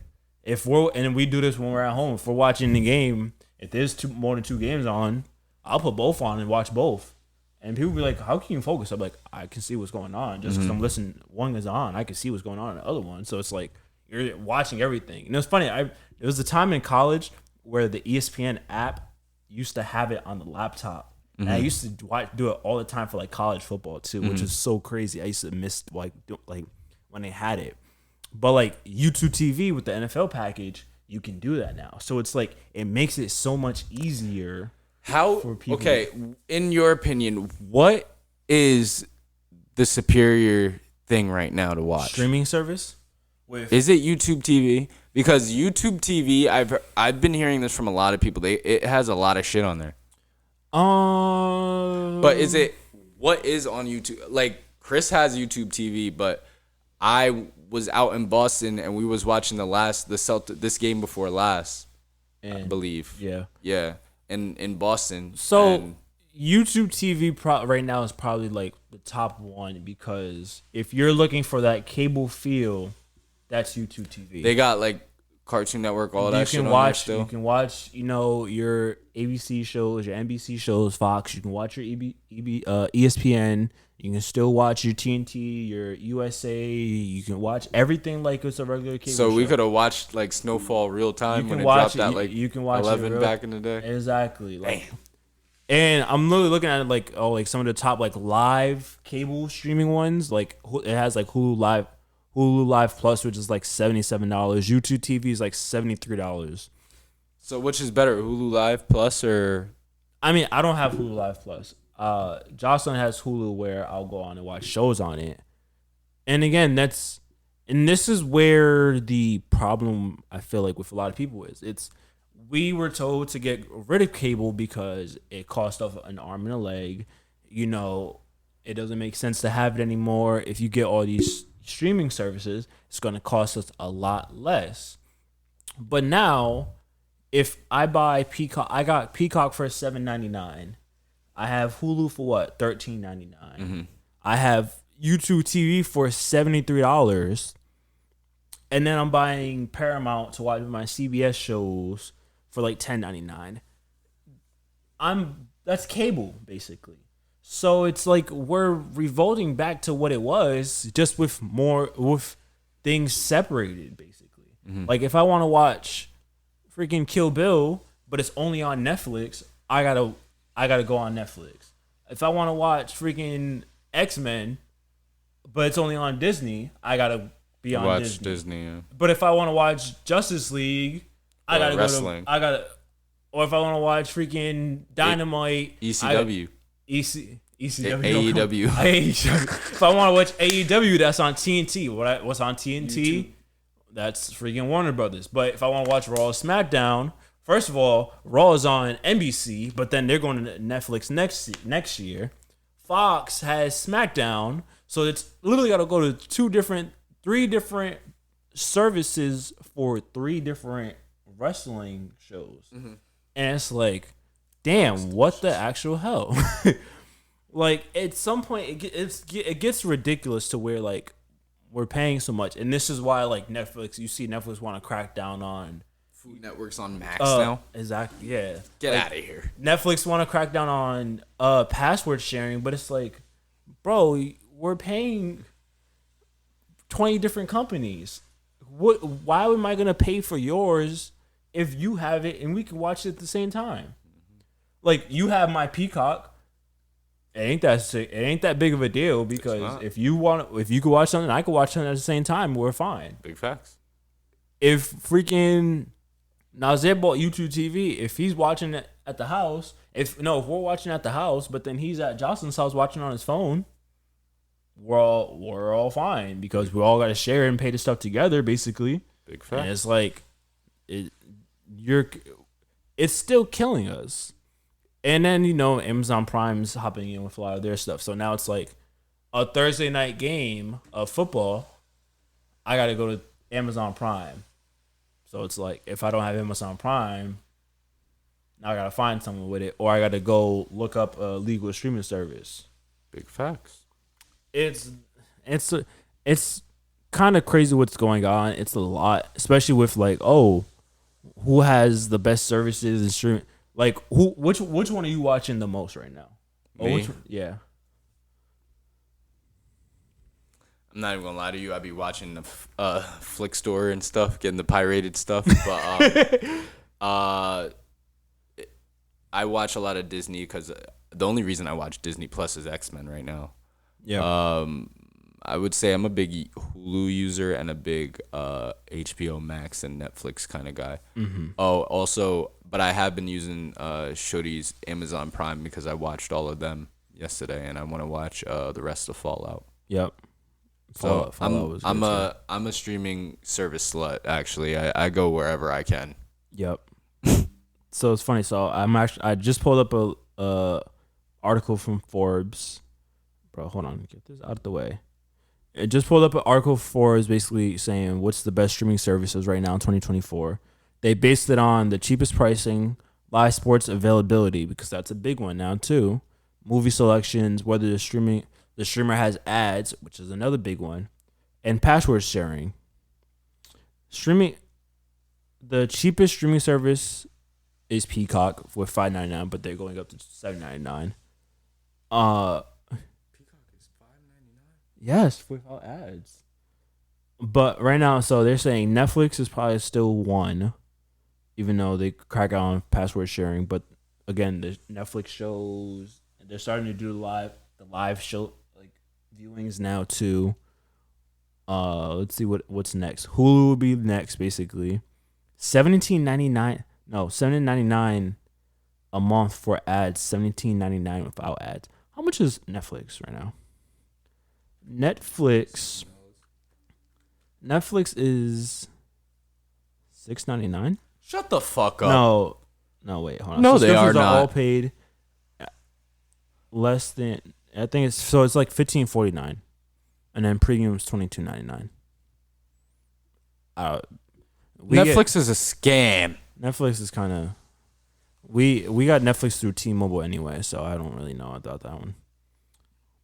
and we do this when we're at home, if we're watching the game, if there's more than 2 games on, I'll put both on and watch both. And people be like, how can you focus? I'm like, I can see what's going on. Just because I'm listening, one is on, I can see what's going on in the other one. So it's like, you're watching everything. And it's funny, there was a time in college where the ESPN app used to have it on the laptop. And I used to do it all the time for like college football too, which is so crazy. I used to miss like when they had it. But like YouTube TV with the NFL package, you can do that now. So it's like it makes it so much easier. For people. Okay, in your opinion, what is the superior thing right now to watch? Streaming service? Is it YouTube TV? Because YouTube TV, I've been hearing this from a lot of people. It has a lot of shit on there. But what is on YouTube? Like Chris has YouTube TV, but I was out in Boston and we was watching this game before last, I believe. Yeah. In Boston. So YouTube TV right now is probably like the top one because if you're looking for that cable feel, that's YouTube TV. They got like Cartoon Network, all that shit on there still. You can watch, you know, your ABC shows, your NBC shows, Fox. You can watch your ESPN. You can still watch your TNT, your USA. You can watch everything like it's a regular cable show. So we could have watched like Snowfall real time when it dropped at like you can watch 11 back in the day. Exactly. Like, and I'm literally looking at it like some of the top like live cable streaming ones. Like it has like Hulu Live Plus, which is like $77. YouTube TV is like $73. So which is better, Hulu Live Plus or? I mean, I don't have Hulu Live Plus. Jocelyn has Hulu where I'll go on and watch shows on it. And again, this is where the problem I feel like with a lot of people is. We were told to get rid of cable because it cost us an arm and a leg. You know, it doesn't make sense to have it anymore. If you get all these streaming services, it's going to cost us a lot less. But now, if I buy Peacock, I got Peacock for $7.99. I have Hulu for what? $13.99. I have YouTube TV for $73. And then I'm buying Paramount to watch my CBS shows for like $10.99. That's cable, basically. So it's like we're revolting back to what it was, just with things separated, basically. Like if I want to watch freaking Kill Bill, but it's only on Netflix, I gotta go on Netflix. If I want to watch freaking X-Men, but it's only on Disney, I gotta be on Disney. Yeah. But if I want to watch Justice League, I gotta wrestling. Or if I want to watch freaking Dynamite, ECW. ECW. AEW. If I want to watch AEW, that's on TNT. What's on TNT? YouTube. That's freaking Warner Brothers. But if I want to watch Raw or SmackDown, first of all, Raw is on NBC, but then they're going to Netflix next year. Fox has SmackDown, so it's literally got to go to 3 different services for 3 different wrestling shows. And it's like, damn, what the actual hell? Like at some point, it gets ridiculous to where like we're paying so much, and this is why like Netflix. You see, Netflix want to crack down on Food Network's on Max now. Exactly. Yeah. Get out of here. Netflix want to crack down on password sharing, but it's like, bro, we're paying 20 different companies. Why am I gonna pay for yours if you have it and we can watch it at the same time? Like you have my Peacock. It ain't that big of a deal because if you could watch something, I could watch something at the same time. We're fine. Big facts. If freaking Nazir bought YouTube TV, if he's watching it at the house, if we're watching at the house, but then he's at Jocelyn's house watching on his phone, we're all fine because we all got to share and pay the stuff together, basically. Big fact. And it's like it's still killing us. And then Amazon Prime's hopping in with a lot of their stuff. So now it's like a Thursday night game of football. I got to go to Amazon Prime. So it's like if I don't have Amazon Prime, now I got to find someone with it, or I got to go look up a legal streaming service. Big facts. It's kind of crazy what's going on. It's a lot, especially with like, who has the best services and streaming? Like, which one are you watching the most right now? Me? Yeah. I'm not even gonna lie to you. I be watching the Flick Store and stuff, getting the pirated stuff. But I watch a lot of Disney because the only reason I watch Disney Plus is X-Men right now. Yeah. I would say I'm a big Hulu user and a big HBO Max and Netflix kind of guy. Mm-hmm. Oh, also, but I have been using Shorty's Amazon Prime because I watched all of them yesterday, and I want to watch the rest of Fallout. Yep. So Fallout was I'm good, a streaming service slut. Actually, I go wherever I can. Yep. So it's funny. So I just pulled up a article from Forbes. Bro, hold on, get this out of the way. It just pulled up an article from Forbes basically saying what's the best streaming services right now in 2024. They based it on the cheapest pricing, live sports availability, because that's a big one now too. Movie selections, whether the streamer has ads, which is another big one, and password sharing. The cheapest streaming service is Peacock with $5.99, but they're going up to $7.99. Peacock is $5.99. Yes, without ads. But right now, so they're saying Netflix is probably still one, even though they crack out on password sharing. But again, the Netflix shows, they're starting to do the live show like viewings now too. Let's see what's next. Hulu will be next, basically. $17.99 a month for ads. $17.99 without ads. How much is Netflix right now? Netflix is $6.99. Shut the fuck up. No, wait, hold on. No, they are Subscriptions not. all paid less than. I think it's like $15.49, and then premium is $22.99. Netflix is a scam. Netflix is kind of. We got Netflix through T-Mobile anyway, so I don't really know about that one.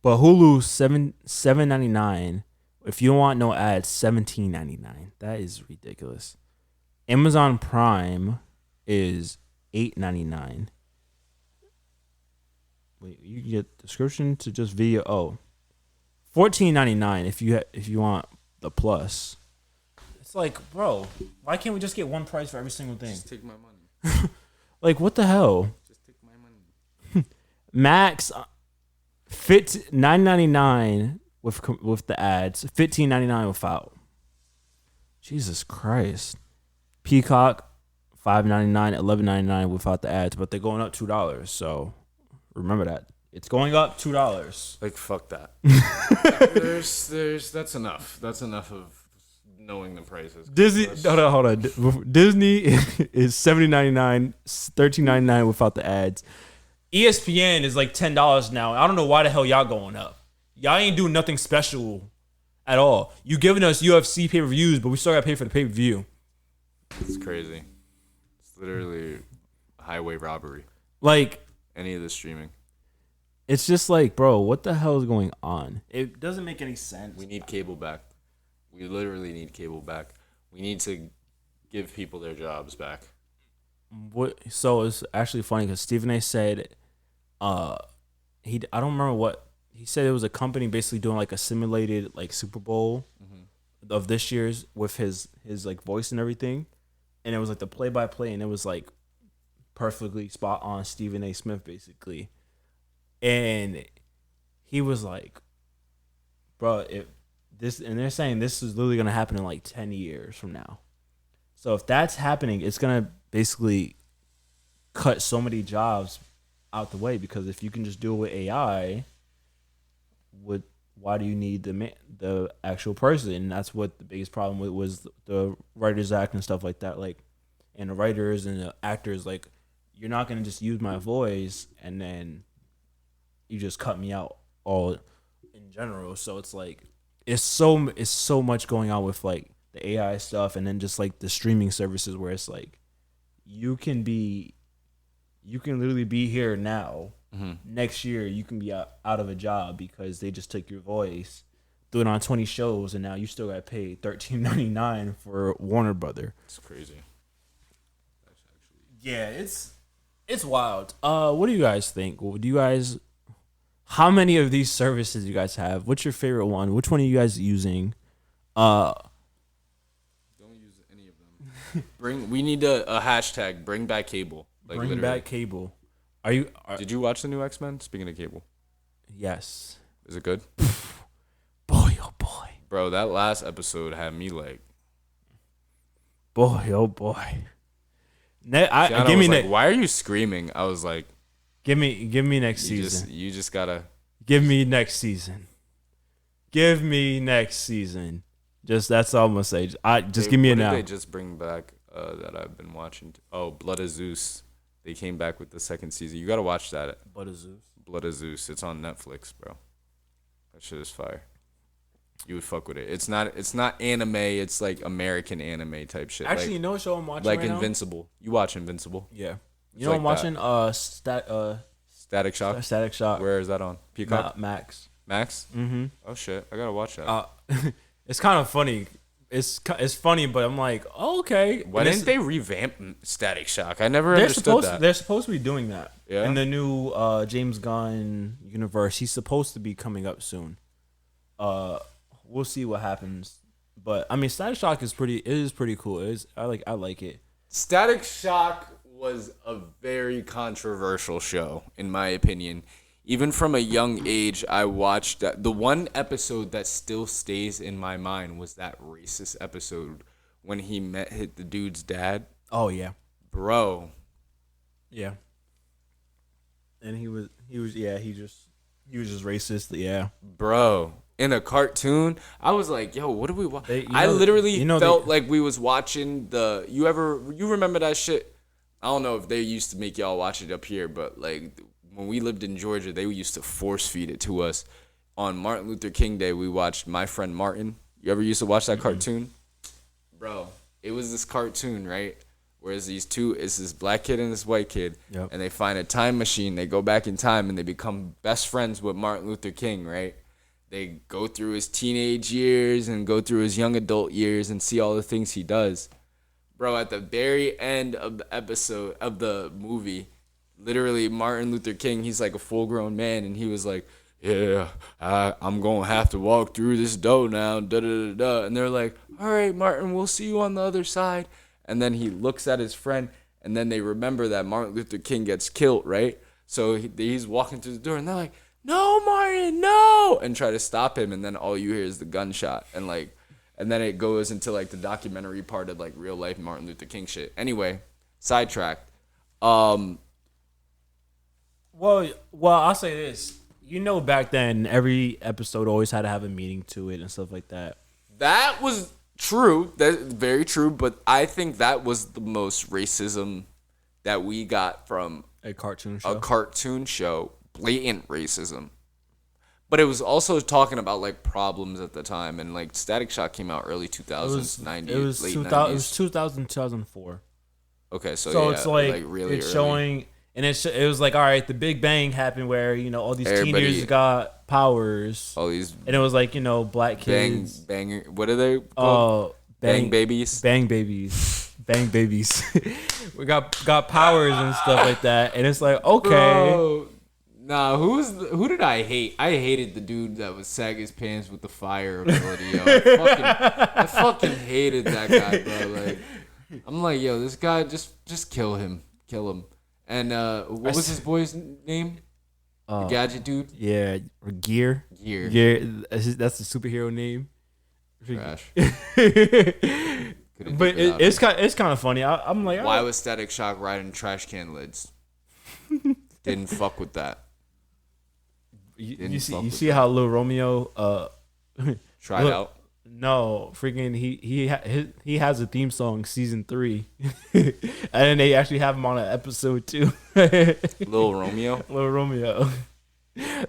But Hulu $7.99. If you want no ads, $17.99. That is ridiculous. Amazon Prime is $8.99. Wait, you can get subscription to just video. Oh, $14.99 if you want the plus. It's like, bro, why can't we just get one price for every single thing? Just take my money. Like, what the hell? Just take my money. Max fit $9.99 with the ads, $15.99 without. Jesus Christ. Peacock $5.99, $11.99 without the ads, but they're going up $2. So remember that it's going up $2. Like, fuck that. That's enough. That's enough of knowing the prices. Disney, hold on. Disney is $70.99, $13.99 without the ads. ESPN is like $10 now. I don't know why the hell y'all going up. Y'all ain't doing nothing special at all. You giving us UFC pay-per-views, but we still got to pay for the pay-per-view. It's crazy. It's literally highway robbery. Like, any of the streaming. It's just like, bro, what the hell is going on? It doesn't make any sense. We need cable back. We literally need cable back. We need to give people their jobs back. So it's actually funny because Stephen A. said, I don't remember what he said. It was a company basically doing like a simulated like Super Bowl of this year's with his like voice and everything, and it was like the play-by-play, and it was like perfectly spot on Stephen A. Smith basically, and he was like, bro, and they're saying this is literally gonna happen in like 10 years from now. So if that's happening, it's gonna basically cut so many jobs out the way, because if you can just do it with AI, why do you need the actual person? And that's what the biggest problem with was the Writers Act and stuff like that. Like, and the writers and the actors, like, you're not gonna just use my voice and then you just cut me out all in general. So it's like it's so much going on with like the AI stuff, and then just like the streaming services where it's like you can literally be here now. Next year you can be out of a job because they just took your voice, threw it on 20 shows, and now you still got paid $13.99 for Warner Brother. It's crazy. Yeah, it's wild. What do you guys think? How many of these services you guys have? What's your favorite one? Which one are you guys using? Don't use any of them. We need a hashtag. Bring back cable. Like, Bring literally. back cable. Did you watch the new X-Men? Speaking of cable, Yes. is it good? Boy, oh boy. Bro, that last episode had me like. Boy, oh boy. Gianna Give me was like, next. why are you screaming? I was like, Give me next season. you just gotta. Give me next season. Give me next season. Just that's all I'm gonna say. Give me it now. What did they just bring back that I've been watching? Oh, Blood of Zeus. They came back with the second season. You gotta watch that. Blood of Zeus. Blood of Zeus. It's on Netflix, bro. That shit is fire. You would fuck with it. It's not anime. It's like American anime type shit. Actually, like, you know what show I'm watching like right Invincible. You watch Invincible? Yeah. It's You know like what I'm watching? Static Shock. Static Shock. Where is that on? Peacock. Max. Max. Mm-hmm. Oh shit! I gotta watch that. It's kind of funny. It's funny, but I'm like, oh, okay. Why didn't they revamp Static Shock? I never understood that. They're supposed to be doing that. Yeah? In the new James Gunn universe, he's supposed to be coming up soon. We'll see what happens. But I mean, Static Shock is pretty cool. I like it. Static Shock was a very controversial show, in my opinion. Even from a young age, I watched that. The one episode that still stays in my mind was that racist episode when he hit the dude's dad. Oh yeah, Bro. yeah. And he was just racist. Yeah. Bro. In a cartoon, I was like, "Yo, what do we watch?" I know- literally you know felt they- like we was watching the. You remember that shit? I don't know if they used to make y'all watch it up here, but like when we lived in Georgia, they used to force feed it to us. On Martin Luther King Day, we watched My Friend Martin. You ever used to watch that cartoon? Bro, it was this cartoon, right? Whereas it's this black kid and this white kid, Yep. and they find a time machine. They go back in time and they become best friends with Martin Luther King, right? They go through his teenage years and go through his young adult years and see all the things he does. Bro, at the very end of the episode of the movie, literally Martin Luther King, he's like a full-grown man, and he was like, "Yeah, I'm going to have to walk through this door now, da-da-da-da." And they're like, "All right, Martin, we'll see you on the other side." And then he looks at his friend, and then they remember that Martin Luther King gets killed, right? So he's walking through the door, and they're like, "No, Martin, no!" and try to stop him, and then all you hear is the gunshot, and then it goes into like the documentary part of like real life Martin Luther King shit. Anyway, sidetracked. Well, I'll say this. You know, back then, every episode always had to have a meaning to it and stuff like that. That was true. That's very true. But I think that was the most racism that we got from A cartoon a show. cartoon show. Blatant racism. But it was also talking about like problems at the time, and like Static Shock came out early 2000s, 90s, It was late 2000. 90s. It was 2000, 2004. Okay, so yeah, It's like really it's early. showing, and it was like, all right, the Big Bang happened where all these Everybody- teenagers got powers, all these and it was like black bang kids. banger. What are they called? Bang babies. Bang babies. Bang babies. We got powers and stuff like that, and it's like, okay. Bro, nah, who did I hate? I hated the dude that was sag his pants with the fire ability. Yo. I fucking hated that guy, bro. Like, I'm like, yo, this guy just kill him. And what was his boy's name? The gadget dude. Yeah, Gear. Gear. That's the superhero name. Trash. But it's kind of funny. I'm like, Why was Static Shock riding trash can lids? Didn't fuck with that. You see how Lil Romeo tried out. No, freaking he has a theme song season 3, and then they actually have him on an episode 2. Lil Romeo. Lil Romeo.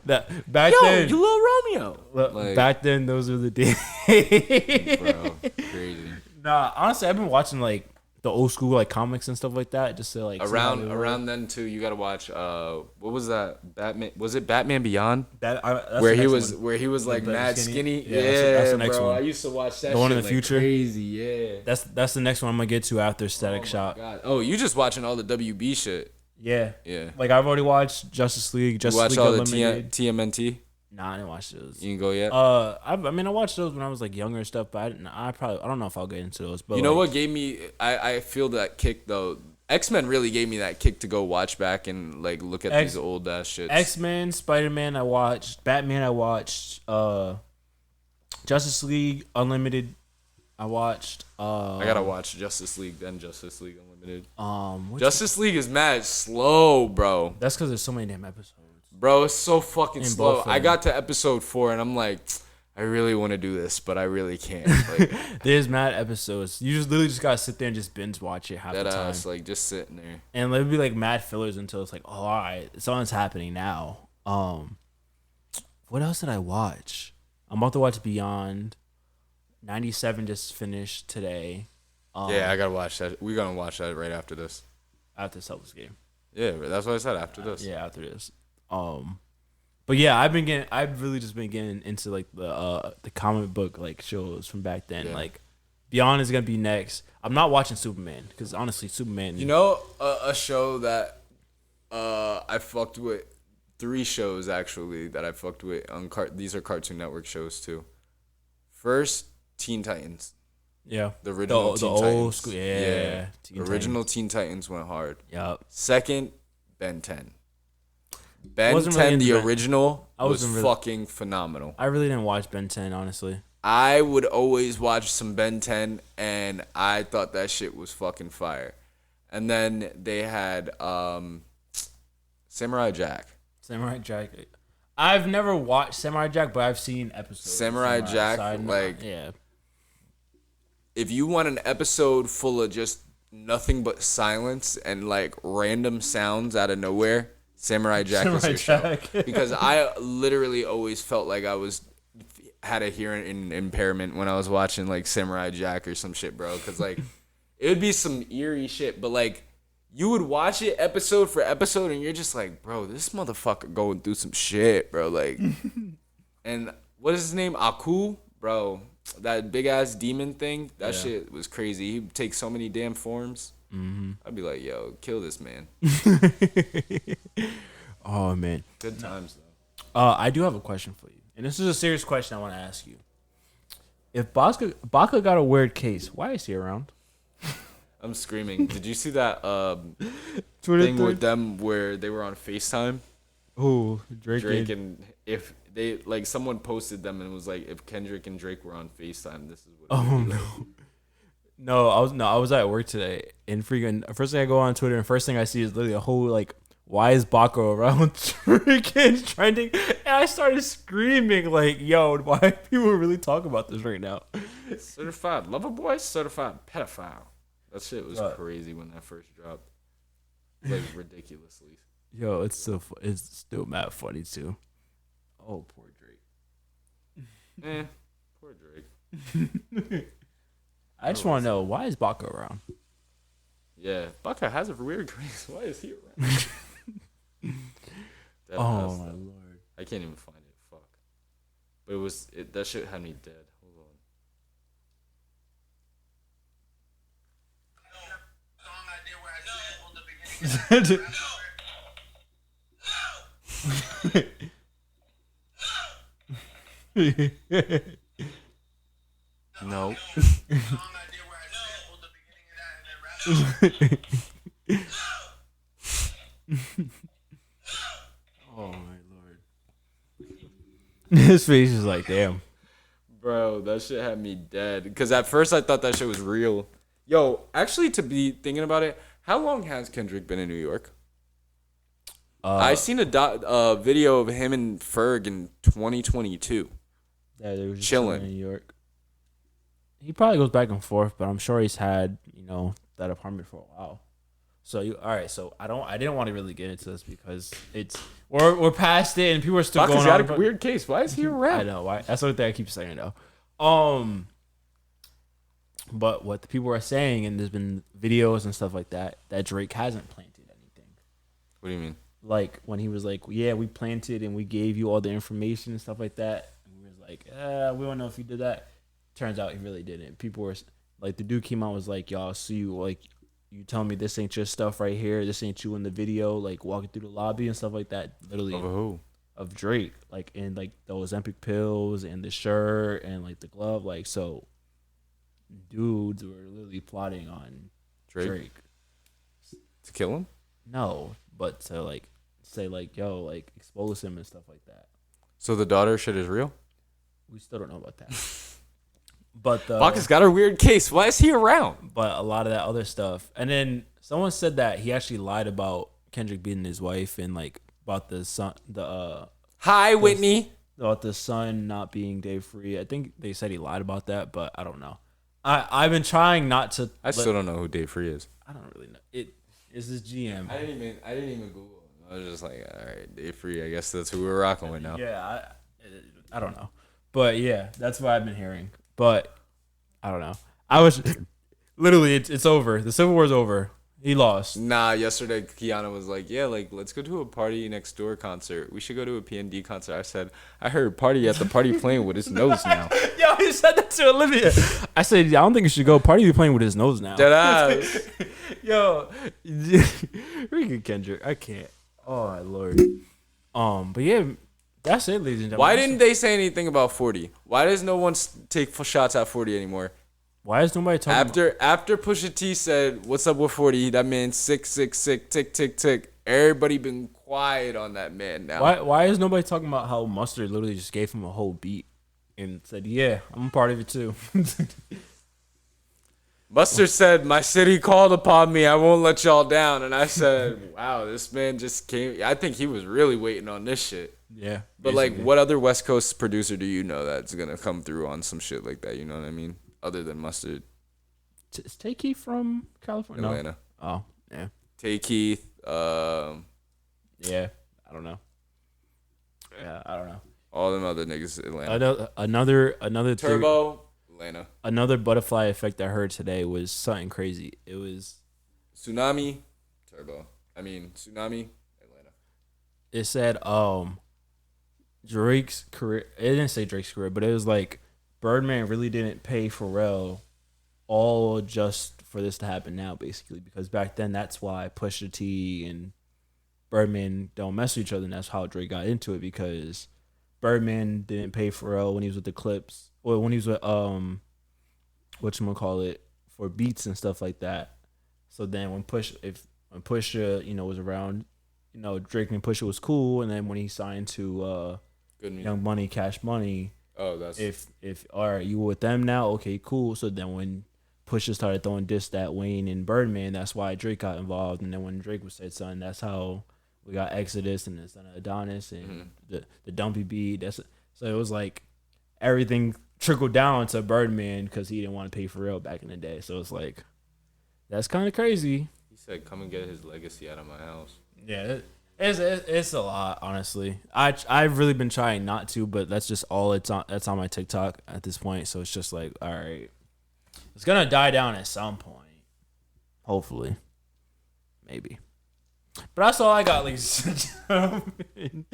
That back then, you Lil Romeo. Like, back then, those were the days. bro, crazy. Nah, honestly, I've been watching like the old school like comics and stuff like that, just to like around then too. You gotta watch. What was that? Batman? Was it Batman Beyond? That's where the he next was one. where he was like mad skinny. Yeah, that's the next bro. one. I used to watch that. The one shit in the like future. Crazy, yeah. That's the next one I'm gonna get to after Static Shock. God. Oh, you just watching all the WB shit. Yeah. Yeah. Like I've already watched Justice League. You watch League all the Unlimited. TMNT? Nah, I didn't watch those. You can go yet? I mean, I watched those when I was like younger and stuff, but I don't know if I'll get into those. But you know like, what gave me? I feel that kick though. X-Men really gave me that kick to go watch back and like look at these old ass shits. X-Men, Spider-Man, I watched. Batman, I watched. Justice League Unlimited, I watched. I gotta watch Justice League, then Justice League Unlimited. Justice League is mad slow, bro. That's because there's so many damn episodes. Bro, it's so fucking In slow. both of I them. got to episode 4 and I'm like, I really want to do this, but I really can't. Like There's mad episodes. You just literally just gotta sit there and just binge watch it half that the time. ass, like just sitting there. And there'll be like mad fillers until it's like, oh, all right, something's happening now. What else did I watch? I'm about to watch Beyond. 97 just finished today. Yeah, I gotta watch that. We're gonna watch that right after this. After Celtics game. Yeah, but that's what I said after this. Yeah, after this. But yeah, I've really just been getting into like the comic book like shows from back then. Yeah. Like Beyond is gonna be next. I'm not watching Superman because honestly, Superman. You know, a show that I fucked with. 3 shows actually that I fucked with on these are Cartoon Network shows too. First, Teen Titans. Yeah, The original the Teen old Titans. school. Yeah, Teen Original Teen Titans went hard. Yep. Second, Ben 10. Ben Wasn't 10, really into the Ben. original, I was wasn't really- fucking phenomenal. I really didn't watch Ben 10 honestly. I would always watch some Ben 10, and I thought that shit was fucking fire. And then they had Samurai Jack. Samurai Jack. I've never watched Samurai Jack, but I've seen episodes. of Samurai Jack, so I know- like- yeah. If you want an episode full of just nothing but silence and like random sounds out of nowhere, Samurai Jack is your Jack. show. Because I literally always felt like I had a hearing impairment when I was watching like Samurai Jack or some shit, bro. Because like it would be some eerie shit, but like you would watch it episode for episode and you're just like, bro, this motherfucker going through some shit, bro. Like, and what is his name? Aku, bro. That big ass demon thing, that shit was crazy. He'd take so many damn forms. Mm-hmm. I'd be like, yo, kill this man. Oh man. Good times though. I do have a question for you, and this is a serious question I want to ask you. If Baca got a weird case, why is he around? I'm screaming. Did you see that Twitter thing with them where they were on FaceTime? Who Drake and if they like someone posted them and it was like if Kendrick and Drake were on FaceTime, this is what it would be like. No, I was at work today, and freaking first thing I go on Twitter, and first thing I see is literally a whole like, why is Baca around freaking trending? And I started screaming like, yo, why are people really talking about this right now? Certified lover boy, certified pedophile. That shit was crazy when that first dropped. Like ridiculously. Yo, it's still mad funny too. Oh, poor Drake. Poor Drake. I just want to know, why is Baca around? Yeah, Baca has a weird grace. Why is he around? Oh my lord. I can't even find it. Fuck. But that shit had me dead. Hold on. No. Oh my lord. His face is like, damn. Bro, that shit had me dead. Because at first I thought that shit was real. Yo, actually, to be thinking about it, how long has Kendrick been in New York? I seen a video of him and Ferg in 2022. Yeah, they were just chilling in New York. He probably goes back and forth, but I'm sure he's had that apartment for a while. So all right. So I didn't want to really get into this because we're past it and people are still Baka's going on. got a weird case. Why is he around? I know. Why? That's what I keep saying though. But what the people are saying, and there's been videos and stuff like that Drake hasn't planted anything. What do you mean? Like when he was like, yeah, we planted and we gave you all the information and stuff like that. And we was like, we don't know if he did that. Turns out he really didn't. People were like, the dude came out and was like, y'all see you, like, you tell me this ain't your stuff right here. This ain't you in the video, like walking through the lobby and stuff like that. Literally Of who? Of Drake, like in like those Ozempic pills and the shirt and like the glove, like so. Dudes were literally plotting on Drake. To kill him? No, but to like say like, yo, like expose him and stuff like that. So the daughter shit is real? We still don't know about that. But Baka's got a weird case. Why is he around? But a lot of that other stuff. And then someone said that he actually lied about Kendrick beating his wife and like about the son Hi, Whitney. About the son not being Dave Free. I think they said he lied about that, but I don't know. I've been trying not to. I still don't know who Dave Free is. I don't really know. It is his GM. I didn't even Google. I was just like, all right, Dave Free. I guess that's who we're rocking with now. Yeah, I don't know, but yeah, that's what I've been hearing. But I don't know. I was literally it's over. The Civil War's over. He lost. Nah, yesterday Kiana was like, yeah, like let's go to a Party Next Door concert. We should go to a PND concert. I said, I heard Party at the party playing with his nose now. Yo, he said that to Olivia. I said, I don't think you should go. Party be playing with his nose now. Dead ass. Yo, freaking Kendrick. I can't. Oh my lord. But yeah, that's it, ladies and gentlemen. Why didn't they say anything about 40? Why does no one take shots at 40 anymore? Why is nobody talking after Pusha T said, "What's up with 40?" That man sick, tick, tick, tick. Everybody been quiet on that man now. Why is nobody talking about how Mustard literally just gave him a whole beat and said, "Yeah, I'm a part of it too." Mustard said, "My city called upon me. I won't let y'all down." And I said, "Wow, this man just came." I think he was really waiting on this shit. Yeah. But like, what other West Coast producer do you know that's gonna come through on some shit like that? You know what I mean? Other than Mustard. Is Tay Keith from California? Atlanta. No. Oh, yeah. Tay Keith. Yeah, I don't know. Yeah, I don't know. All them other niggas, Atlanta. Another Turbo, Atlanta. Another butterfly effect I heard today was something crazy. It was Tsunami, Atlanta. It said Drake's career. It didn't say Drake's career, but it was like Birdman really didn't pay Pharrell all just for this to happen now, basically, because back then that's why Pusha T and Birdman don't mess with each other, and that's how Drake got into it, because Birdman didn't pay Pharrell when he was with the Clips, or when he was with whatchamacallit, for beats and stuff like that. So then when Pusha was around, Drake and Pusha was cool, and then when he signed to Young Money, Cash Money. Oh, that's if all right, you with them now? Okay, cool. So then when Pusha started throwing diss at Wayne and Birdman, that's why Drake got involved. And then when Drake was said son, that's how we got Exodus and the son of Adonis and the Dumpy beat. So it was like everything trickled down to Birdman because he didn't want to pay Pharrell back in the day. So it's like that's kind of crazy. He said, "Come and get his legacy out of my house." Yeah. It's a lot, honestly. I've really been trying not to, but that's just all that's on my TikTok at this point. So it's just like, all right, it's gonna die down at some point, hopefully, maybe. But that's all I got, ladies and gentlemen.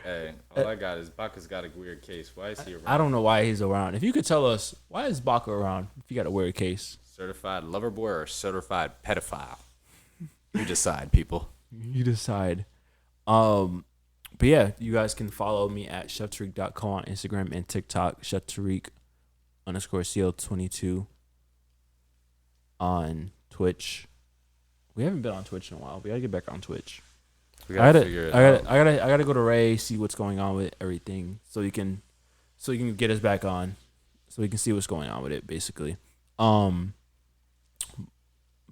Hey, all I got is Baka's got a weird case. Why is he around? I don't know why he's around. If you could tell us, why is Baka around? If you got a weird case, certified lover boy or certified pedophile? You decide, people. You decide. But yeah, you guys can follow me at cheftariq.com on Instagram and TikTok, cheftariq_CL22 on Twitch. We haven't been on Twitch in a while. We gotta get back on Twitch. We gotta figure it out. I gotta go to Ray, see what's going on with everything, so you can get us back on, so we can see what's going on with it, basically. But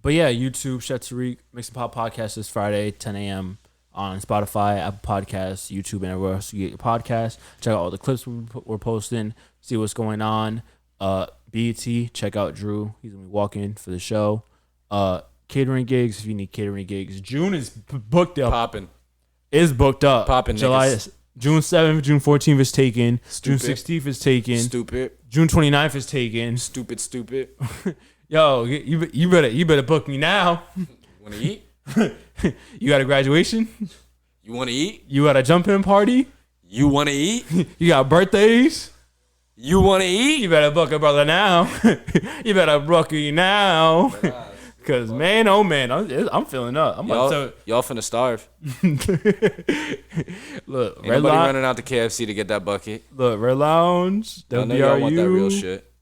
yeah, YouTube, Chef Tariq, Mix and Pop podcast this Friday, 10 a.m. on Spotify, Apple Podcasts, YouTube, and everywhere else you get your podcasts. Check out all the clips we're posting. See what's going on. BET, check out Drew. He's gonna be walking for the show. Catering gigs, if you need catering gigs. June is booked up. Popping. Is booked up. Popping. June 7th, June 14th is taken. Stupid. June 16th is taken. Stupid. June 29th is taken. Stupid. Yo, you better book me now. Want to eat? You got a graduation? You want to eat? You got a jump-in party? You want to eat? You got birthdays? You want to eat? You better book a brother now. You better book me now. Cause man, oh man, I'm feeling up. Y'all finna starve. Look, Ain't nobody running out to KFC to get that bucket. Look, Red Lounge, I know y'all want that real WRU, shit.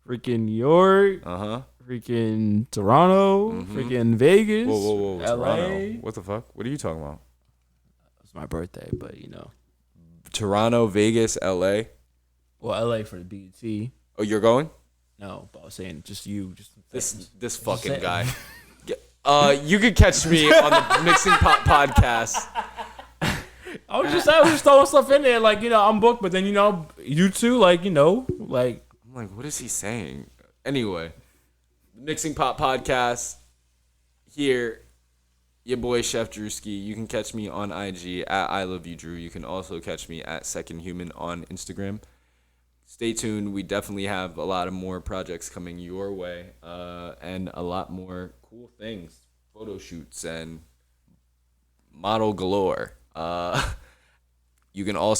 freaking New York, freaking Toronto, freaking Vegas, Whoa, LA. Toronto. What the fuck? What are you talking about? It's my birthday, but you know, Toronto, Vegas, LA. well, LA for the BET. Oh, you're going? No, but I was saying just you, just This fucking guy. You could catch me on the Mixing Pot podcast. I was just throwing stuff in there, like, you know, I'm booked, but then, you know, you too, like, you know, like. I'm like, what is he saying? Anyway, the Mixing Pot podcast here. Your boy Chef Drewski. You can catch me on IG at I Love You Drew. You can also catch me at Second Human on Instagram. Stay tuned. We definitely have a lot of more projects coming your way, and a lot more cool things, photo shoots and model galore. You can also